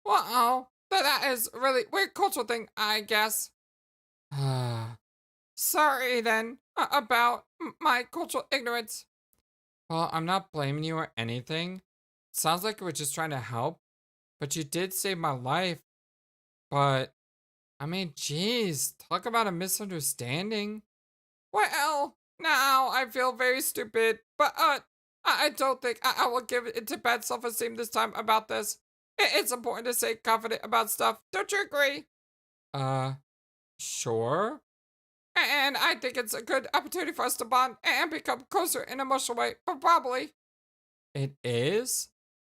Wow, that is really weird cultural thing, I guess. Sorry then about my cultural ignorance. Well, I'm not blaming you or anything. Sounds like you were just trying to help, but you did save my life. But I mean, geez, talk about a misunderstanding. Well, now I feel very stupid, but I don't think I will give it to bad self-esteem this time about this. It's important to stay confident about stuff. Don't you agree? Sure. And I think it's a good opportunity for us to bond and become closer in an emotional way, but probably. It is?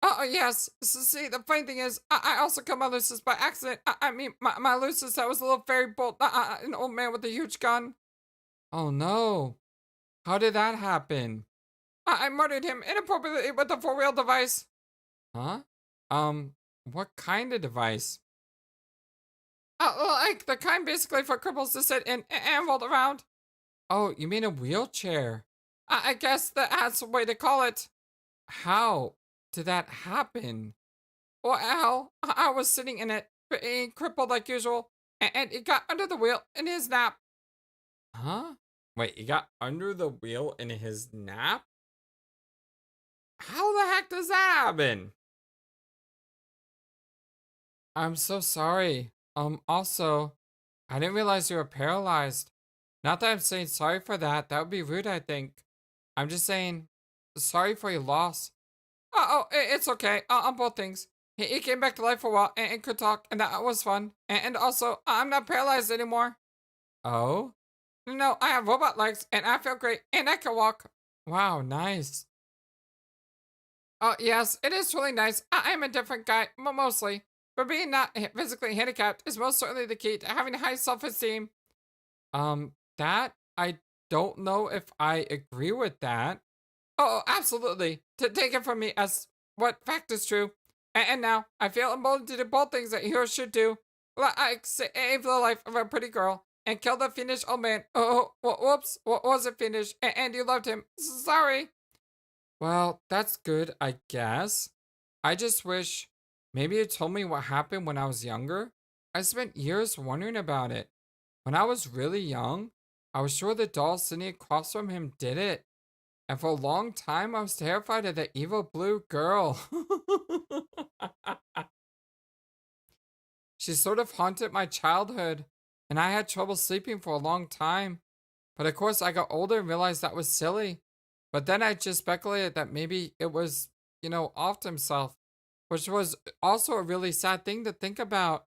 Oh, yes. So, see, the funny thing is, I also killed my Lucis by accident. I mean, my Lucis, that was a little fairy bolt, an old man with a huge gun. Oh, no. How did that happen? I murdered him inappropriately with a four-wheel device. Huh? What kind of device? Like the kind basically for cripples to sit in and roll around. Oh, you mean a wheelchair? I guess that's a way to call it. How did that happen? Well, I was sitting in it, being crippled like usual, and it got under the wheel in his nap. Huh? Wait, he got under the wheel in his nap? How the heck does that happen? I'm so sorry. Also, I didn't realize you were paralyzed. Not that I'm saying sorry for that. That would be rude, I think. I'm just saying, sorry for your loss. It's okay. On both things. He came back to life for a while and could talk, and that was fun. And also, I'm not paralyzed anymore. Oh? No, I have robot legs, and I feel great, and I can walk. Wow, nice. Oh, yes, it is really nice. I am a different guy, mostly. But being not physically handicapped is most certainly the key to having high self-esteem. That I don't know if I agree with that. Oh, absolutely. To take it from me as what fact is true. And now I feel emboldened to do both things that heroes should do. Like save the life of a pretty girl and kill the fiendish old man. Oh, whoops. What was it fiendish? And you loved him. Sorry. Well, that's good, I guess. I just wish maybe you told me what happened when I was younger. I spent years wondering about it. When I was really young, I was sure the doll sitting across from him did it. And for a long time, I was terrified of the evil blue girl. She sort of haunted my childhood, and I had trouble sleeping for a long time. But of course, I got older and realized that was silly. But then I just speculated that maybe it was, off himself, which was also a really sad thing to think about.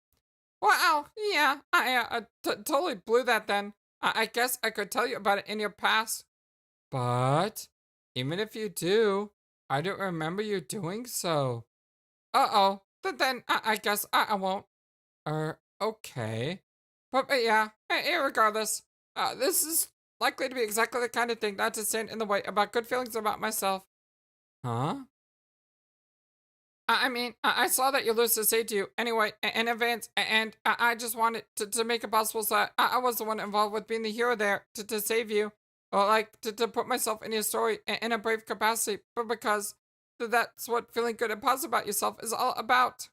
Wow, yeah, I totally blew that then. I guess I could tell you about it in your past. But even if you do, I don't remember you doing so. Uh-oh, then I guess I won't. Okay. But yeah, regardless, this is likely to be exactly the kind of thing not to stand in the way about good feelings about myself. Huh? I mean, I saw that Ulysses saved you anyway in advance, and I just wanted to make it possible so that I was the one involved with being the hero there to save you. Or like to put myself in your story in a brave capacity, but because that's what feeling good and positive about yourself is all about.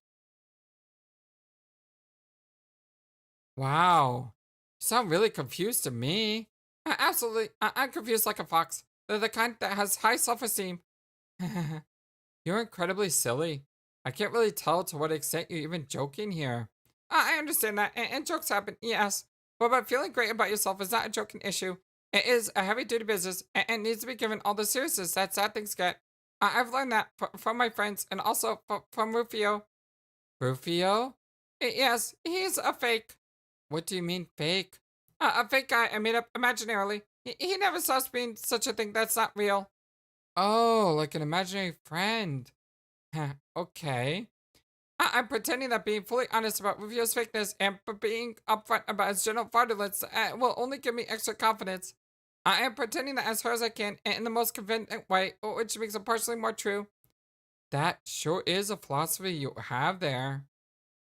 Wow. You sound really confused to me. Absolutely. I'm confused like a fox. They're the kind that has high self esteem. You're incredibly silly. I can't really tell to what extent you're even joking here. I understand that, and jokes happen, yes. But feeling great about yourself is not a joking issue. It is a heavy duty business and needs to be given all the seriousness that sad things get. I've learned that from my friends and also from Rufio. Rufio? Yes, he's a fake. What do you mean fake? A fake guy I made up imaginarily. He never saw us being such a thing that's not real. Oh, like an imaginary friend. Okay. I'm pretending that being fully honest about Rufio's fakeness and being upfront about his general fraudulence will only give me extra confidence. I am pretending that as hard as I can and in the most convenient way, which makes it partially more true. That sure is a philosophy you have there.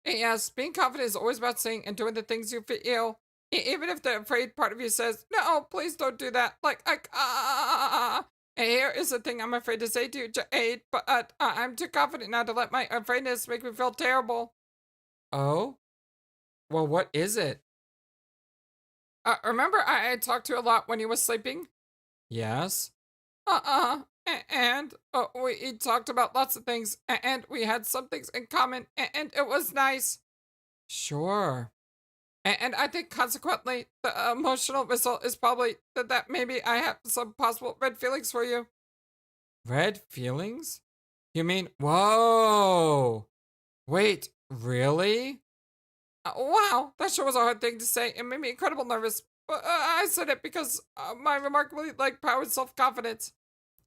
Yes, being confident is always about saying and doing the things you feel. Even if the afraid part of you says, no, please don't do that. And here is the thing I'm afraid to say to you, Jade, but I'm too confident now to let my afraidness make me feel terrible. Oh? Well, what is it? Remember I talked to you a lot when you was sleeping? Yes. And we talked about lots of things, and we had some things in common, and it was nice. Sure. And I think consequently, the emotional result is probably that maybe I have some possible red feelings for you. Red feelings? You mean, whoa. Wait, really? Wow, that sure was a hard thing to say. It made me incredibly nervous. But I said it because my remarkably powered self-confidence.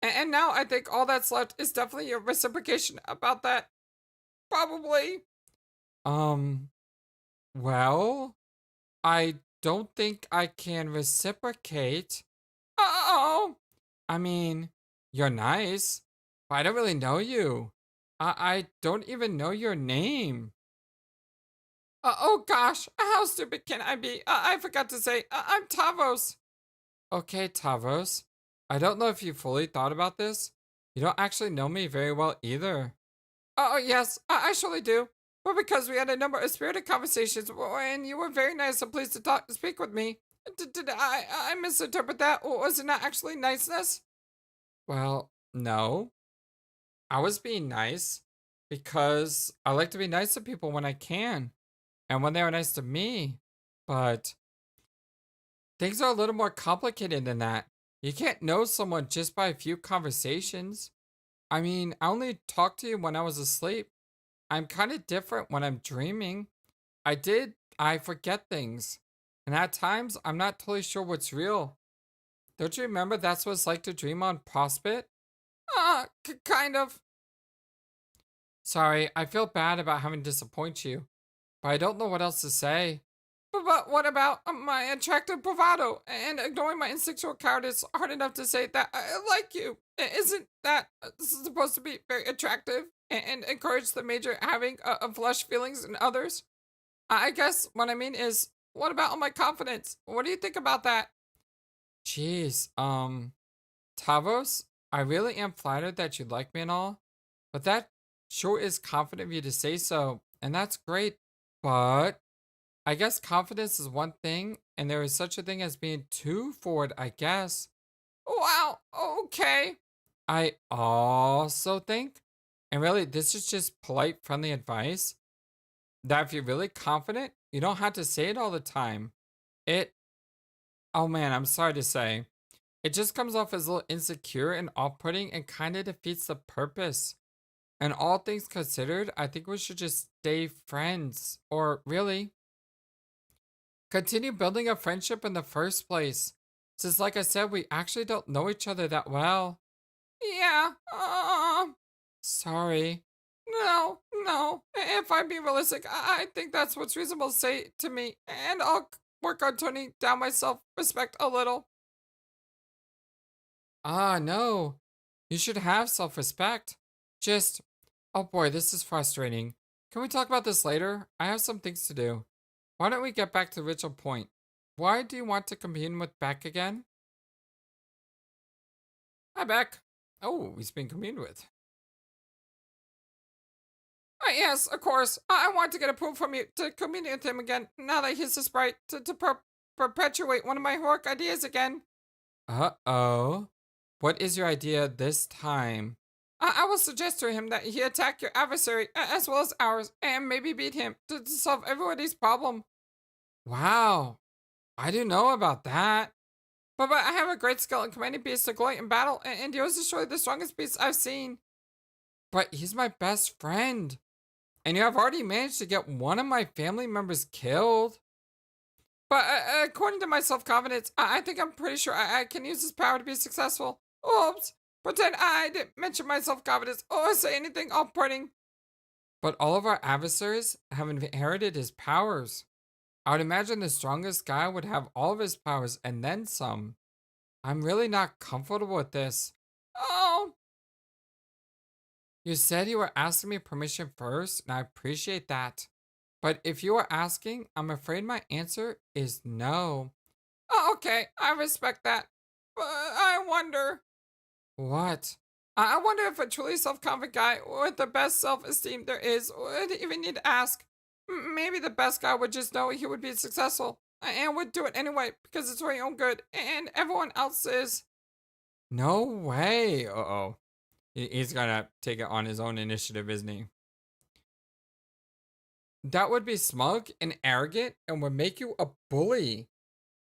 And now I think all that's left is definitely a reciprocation about that. Probably. Well, I don't think I can reciprocate. Oh, I mean, you're nice, but I don't really know you. I don't even know your name. Oh gosh, how stupid can I be? I forgot to say, I'm Tavos. Okay, Tavros. I don't know if you fully thought about this. You don't actually know me very well either. Oh, yes, I surely do. Well, because we had a number of spirited conversations, and you were very nice and pleased to speak with me. Did I misinterpret that, or was it not actually niceness? Well, no. I was being nice because I like to be nice to people when I can, and when they are nice to me. But things are a little more complicated than that. You can't know someone just by a few conversations. I mean, I only talked to you when I was asleep. I'm kind of different when I'm dreaming. I forget things. And at times, I'm not totally sure what's real. Don't you remember that's what it's like to dream on Prospect? Kind of. Sorry, I feel bad about having to disappoint you, but I don't know what else to say. But what about my attractive bravado and ignoring my instinctual cowardice hard enough to say that I like you? Isn't that supposed to be very attractive and encourage the major having flush feelings in others? I guess what I mean is, what about all my confidence? What do you think about that? Jeez, Tavos, I really am flattered that you like me and all, but that sure is confident of you to say so, and that's great. But I guess confidence is one thing, and there is such a thing as being too forward, I guess. Wow, okay. I also think, and really, this is just polite, friendly advice, that if you're really confident, you don't have to say it all the time. It, oh man, I'm sorry to say, it just comes off as a little insecure and off putting and kind of defeats the purpose. And all things considered, I think we should just stay friends. Or really, continue building a friendship in the first place. Since, like I said, we actually don't know each other that well. Yeah, sorry. No, no. If I'm being realistic, I think that's what's reasonable to say to me. And I'll work on toning down my self respect a little. No. You should have self respect. Just, oh boy, this is frustrating. Can we talk about this later? I have some things to do. Why don't we get back to the original point? Why do you want to commune with Beck again? Hi, Beck. Oh, he's been communed with. Yes, of course. I want to get approval from you to commune with him again now that he's a sprite to perpetuate one of my heroic ideas again. Uh-oh. What is your idea this time? I will suggest to him that he attack your adversary as well as ours and maybe beat him to solve everybody's problem. Wow. I do know about that. But I have a great skill in commanding beasts to glory in battle, and yours is surely the strongest beast I've seen. But he's my best friend. And you have already managed to get one of my family members killed. But according to my self-confidence, I think I'm pretty sure I can use this power to be successful. Oops. Pretend I didn't mention my self-confidence or say anything off-putting. But all of our adversaries have inherited his powers. I would imagine the strongest guy would have all of his powers and then some. I'm really not comfortable with this. Oh. You said you were asking me permission first, and I appreciate that. But if you are asking, I'm afraid my answer is no. Oh, okay, I respect that. But I wonder. What? I wonder if a truly self-confident guy with the best self-esteem there is would even need to ask. Maybe the best guy would just know he would be successful and would do it anyway because it's for your own good and everyone else is. No way. Uh-oh. He's gonna take it on his own initiative, isn't he? That would be smug and arrogant and would make you a bully.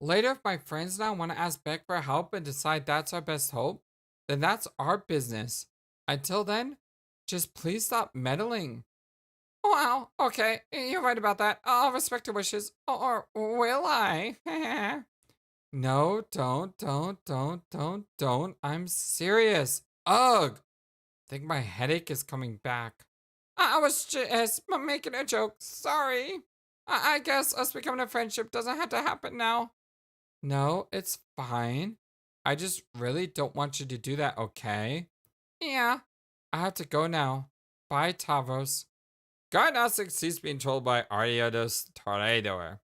Later, if my friends and I want to ask Beck for help and decide that's our best hope, then that's our business. Until then, just please stop meddling. Wow, okay, you're right about that. I'll respect your wishes. Or will I? No, don't. I'm serious. Ugh. I think my headache is coming back. I was just making a joke. Sorry. I guess us becoming a friendship doesn't have to happen now. No, it's fine. I just really don't want you to do that, okay? Yeah. I have to go now. Bye, Tavos. God now succeeds being trolled by Ariados Toreador.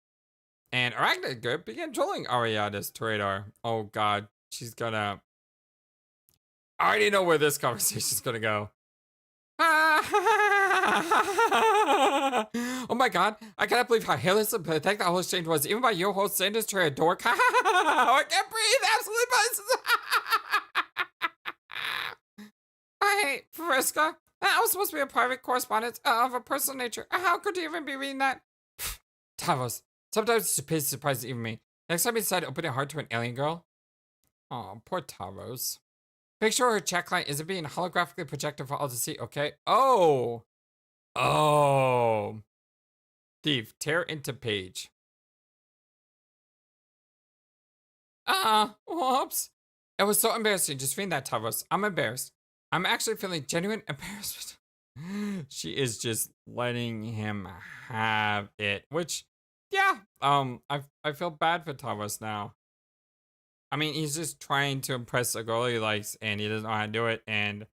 And Arachnid Group began trolling Ariados Toreador. Oh god, she's gonna... I already know where this conversation's gonna go. Oh my god, I cannot believe how hairless and pathetic that whole exchange was, even by your host Sanders Toreador. I can't breathe, absolutely buzzed. Hey, Friska. That was supposed to be a private correspondence of a personal nature. How could you even be reading that? Tavos, sometimes it's surprises even me. Next time you decide to open your heart to an alien girl, Oh, poor Taros. Make sure her chat client isn't being holographically projected for all to see, okay? Oh! Oh! Thief, tear into page. Whoops. It was so embarrassing just reading that, Taros. I'm embarrassed. I'm actually feeling genuine embarrassment. She is just letting him have it, which, yeah, I feel bad for Taros now. I mean, he's just trying to impress a girl he likes, and he doesn't know how to do it, and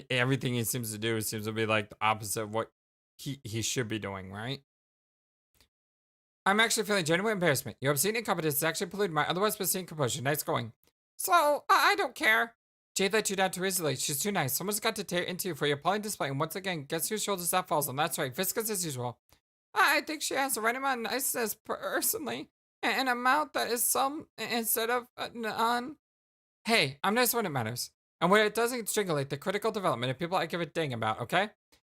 everything he seems to do seems to be like the opposite of what he should be doing, right? I'm actually feeling genuine embarrassment. Your obscene incompetence has actually polluted my otherwise pristine composure. Nice going. So, I don't care. Jade let you down too easily. She's too nice. Someone's got to tear into you for your appalling display, and once again, guess whose shoulders that falls on? That's right, viscous as usual. I think she has the right amount of niceness, personally. An amount that is some instead of none. Hey, I'm nice when it matters. And where it doesn't strangulate the critical development of people I give a dang about, okay?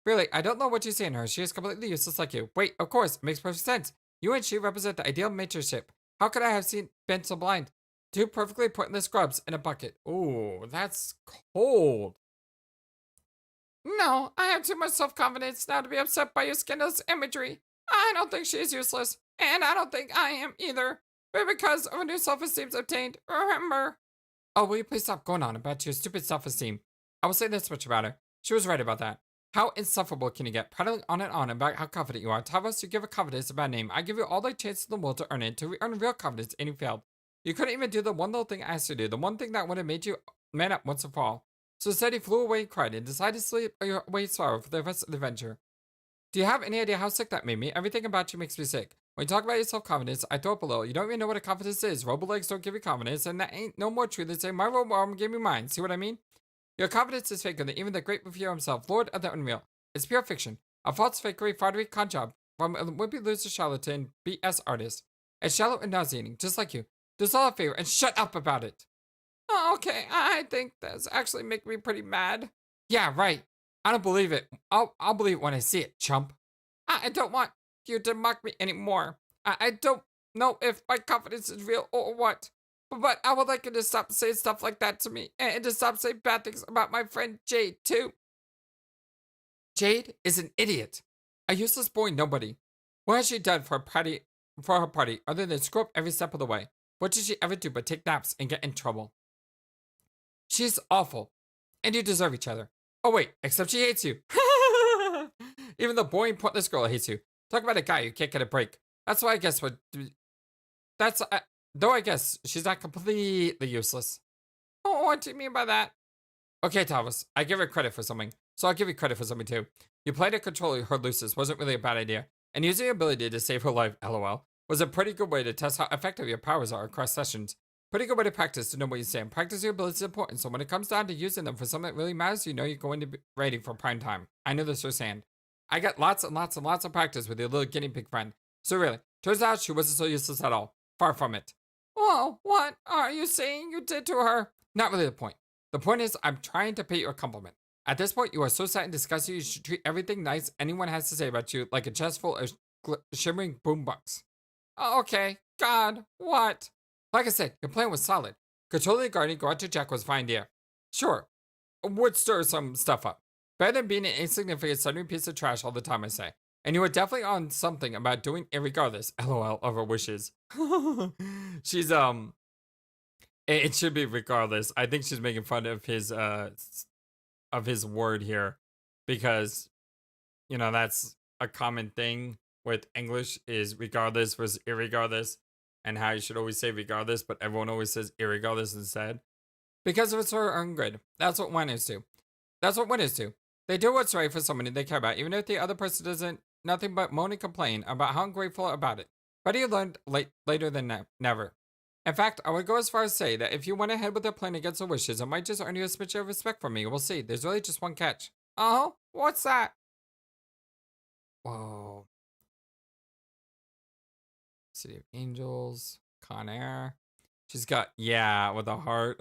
Really, I don't know what you see in her. She is completely useless like you. Wait, of course, it makes perfect sense. You and she represent the ideal mateship. How could I have been so blind? Two perfectly pointless grubs in a bucket. Ooh, that's cold. No, I have too much self-confidence now to be upset by your scandalous imagery. I don't think she is useless, and I don't think I am either. But because of a new self-esteem's obtained, remember. Oh, will you please stop going on about your stupid self-esteem? I will say this much about her. She was right about that. How insufferable can you get, prattling on and on about how confident you are? Taros, you give a confidence a bad name. I give you all the chance in the world to earn it, to earn real confidence, and you failed. You couldn't even do the one little thing I asked you to do, the one thing that would have made you man up once and for all. So instead, he flew away and cried and decided to sleep away sorrow for the rest of the adventure. Do you have any idea how sick that made me? Everything about you makes me sick. When you talk about your self-confidence, I throw up a little. You don't even know what a confidence is. Robo-legs don't give you confidence, and that ain't no more true than saying my robo-arm gave me mine. See what I mean? Your confidence is faker than even the great Rufio himself, Lord of the Unreal. It's pure fiction. A false fakery, foddery con job from a would-be loser charlatan, BS artist. It's shallow and nauseating, just like you. Do us all a favor and shut up about it. Oh, okay, I think that's actually making me pretty mad. Yeah, right. I don't believe it. I'll believe it when I see it, chump. I don't want you to mock me anymore. I don't know if my confidence is real or what. But I would like you to stop saying stuff like that to me and to stop saying bad things about my friend Jade, too. Jade is an idiot. A useless boy nobody. What has she done for her party other than screw up every step of the way? What did she ever do but take naps and get in trouble? She's awful. And you deserve each other. Oh wait, except she hates you. Even the boring, pointless girl hates you. Talk about a guy who can't get a break. That's why I guess though I guess she's not completely useless. Oh, what do you mean by that? Okay, Thomas, I give her credit for something. So I'll give you credit for something too. You played to control her lucis wasn't really a bad idea. And using your ability to save her life, lol, was a pretty good way to test how effective your powers are across sessions. Pretty good way to practice to know what you say. And practice your abilities is important, so when it comes down to using them for something that really matters, you know you're going to be ready for prime time. I know this firsthand. I got lots and lots and lots of practice with your little guinea pig friend. So really, turns out she wasn't so useless at all. Far from it. Whoa, what are you saying you did to her? Not really the point. The point is, I'm trying to pay you a compliment. At this point, you are so sad and disgusted you should treat everything nice anyone has to say about you like a chest full of shimmering boombox. Okay, God, what? Like I said, your plan was solid. Controlling the garden, go out to Jack was a fine idea. Sure, would stir some stuff up. Better than being an insignificant, stuttering piece of trash all the time, I say. And you were definitely on something about doing it regardless, lol, of her wishes. She's, it should be regardless. I think she's making fun of his word here. Because, you know, that's a common thing with English is regardless versus irregardless. And how you should always say regardless, but everyone always says irregardless instead. Because of it's her own good. That's what winners do. That's what winners do. They do what's right for somebody they care about, even if the other person doesn't, nothing but moan and complain about how ungrateful about it. But you learned later than never. In fact, I would go as far as say that if you went ahead with a plan against her wishes, it might just earn you a smidge of respect from me. We'll see. There's really just one catch. Oh, what's that? Whoa. City of Angels, Con Air. She's got, yeah, with a heart.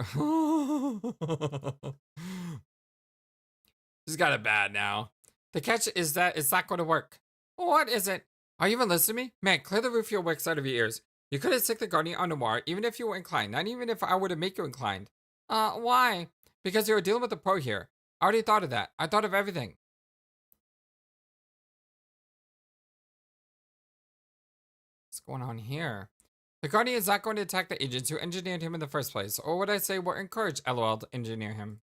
She's got it bad now. The catch is that it's not going to work. What is it? Are you even listening to me? Man, clear the roof of your wicks out of your ears. You couldn't stick the Guardian on Noir even if you were inclined, not even if I were to make you inclined. Why? Because you were dealing with a pro here. I already thought of that. I thought of everything. What's going on here? The Guardian is not going to attack the agents who engineered him in the first place, or would I say were encouraged, LOL, to engineer him.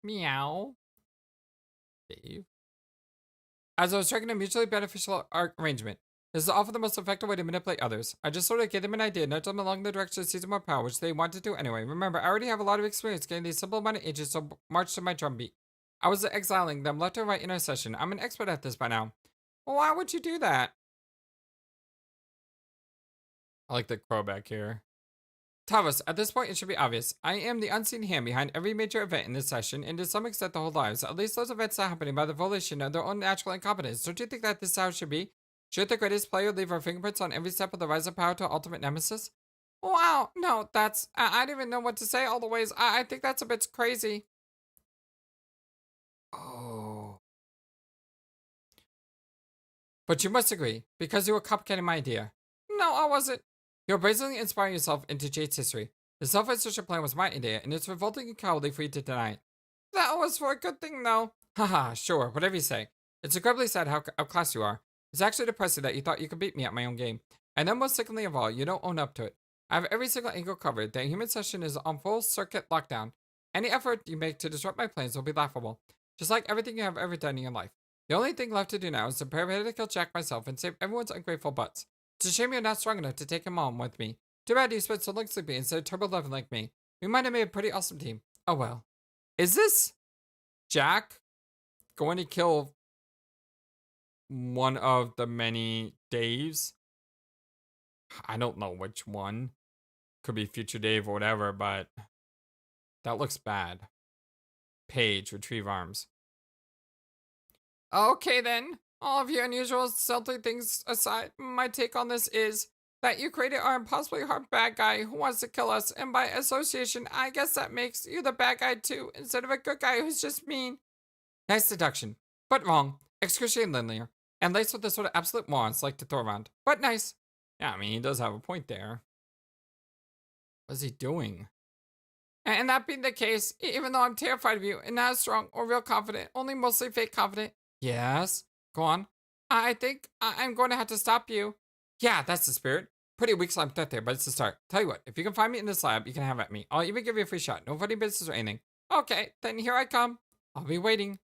Meow. Dave. As I was striking a mutually beneficial arrangement, this is often the most effective way to manipulate others. I just sort of gave them an idea, nudged them along the direction of seizing more power, which they wanted to anyway. Remember, I already have a lot of experience getting these simple-minded agents to march to my drumbeat. I was exiling them left and right in our session. I'm an expert at this by now. Well, why would you do that? I like the crow back here. Tavos, at this point it should be obvious. I am the unseen hand behind every major event in this session, and to some extent the whole lives. At least those events are happening by the volition of their own natural incompetence. Don't you think that this is how it should be? Should the greatest player leave her fingerprints on every step of the rise of power to ultimate nemesis? Wow, no, that's... I don't even know what to say all the ways. I think that's a bit crazy. Oh. But you must agree, because you were copycatting my idea. No, I wasn't. You're brazenly inspiring yourself into Jade's history. The self-insertion plan was my idea, and it's revolting and cowardly for you to deny it. That was for a good thing, though. Haha, sure, whatever you say. It's incredibly sad how outclassed you are. It's actually depressing that you thought you could beat me at my own game. And then most sickeningly of all, you don't own up to it. I have every single angle covered. The human session is on full circuit lockdown. Any effort you make to disrupt my plans will be laughable. Just like everything you have ever done in your life. The only thing left to do now is to prepare to kill Jack myself and save everyone's ungrateful butts. It's a shame you're not strong enough to take him on with me. Too bad you spent so long sleeping instead of Turbo 11 like me. We might have made a pretty awesome team. Oh well. Is this Jack going to kill one of the many Daves? I don't know which one. Could be Future Dave or whatever, but that looks bad. Paige, retrieve arms. Okay then. All of your unusual, stealthy things aside, my take on this is that you created our impossibly hard bad guy who wants to kill us, and by association, I guess that makes you the bad guy too, instead of a good guy who's just mean. Nice deduction, but wrong, excruciating linear, and laced with the sort of absolute morons like to throw around, but nice. Yeah, I mean, he does have a point there. What is he doing? And that being the case, even though I'm terrified of you, and not as strong or real confident, only mostly fake confident. Yes? Go on. I think I'm going to have to stop you. Yeah, that's the spirit. Pretty weak slime threat there, but it's the start. Tell you what, if you can find me in this lab, you can have at me. I'll even give you a free shot. No funny business or anything. Okay, then here I come. I'll be waiting.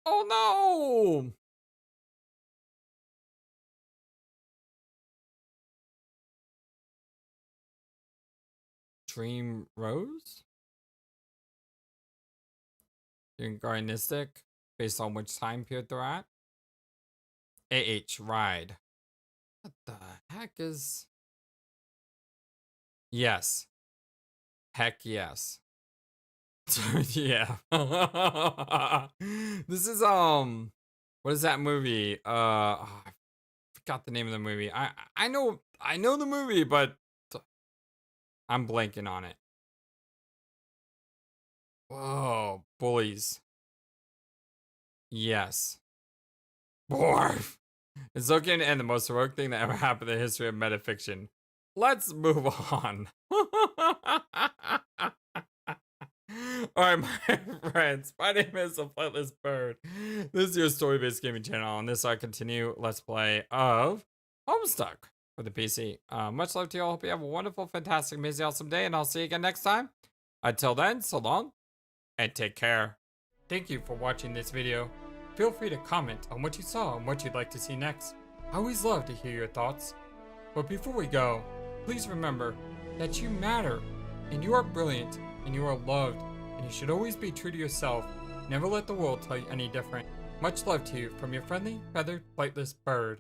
Oh no! Dream Rose? Garnistic, based on which time period they're at. Ride. What the heck is... Yes. Heck yes. Yeah. This is, what is that movie? I forgot the name of the movie. I know the movie, but I'm blanking on it. Whoa, bullies. Yes. Borf. It's okay to end the most heroic thing that ever happened in the history of metafiction. Let's move on. Alright, my friends. My name is the FlightlessBird. This is your story-based gaming channel. On this, I continue Let's Play of Homestuck for the PC. Much love to you all. Hope you have a wonderful, fantastic, amazing, awesome day, and I'll see you again next time. Until then, so long, and take care. Thank you for watching this video. Feel free to comment on what you saw and what you'd like to see next. I always love to hear your thoughts. But before we go, please remember that you matter, and you are brilliant, and you are loved, and you should always be true to yourself. Never let the world tell you any different. Much love to you from your friendly, feathered, flightless bird.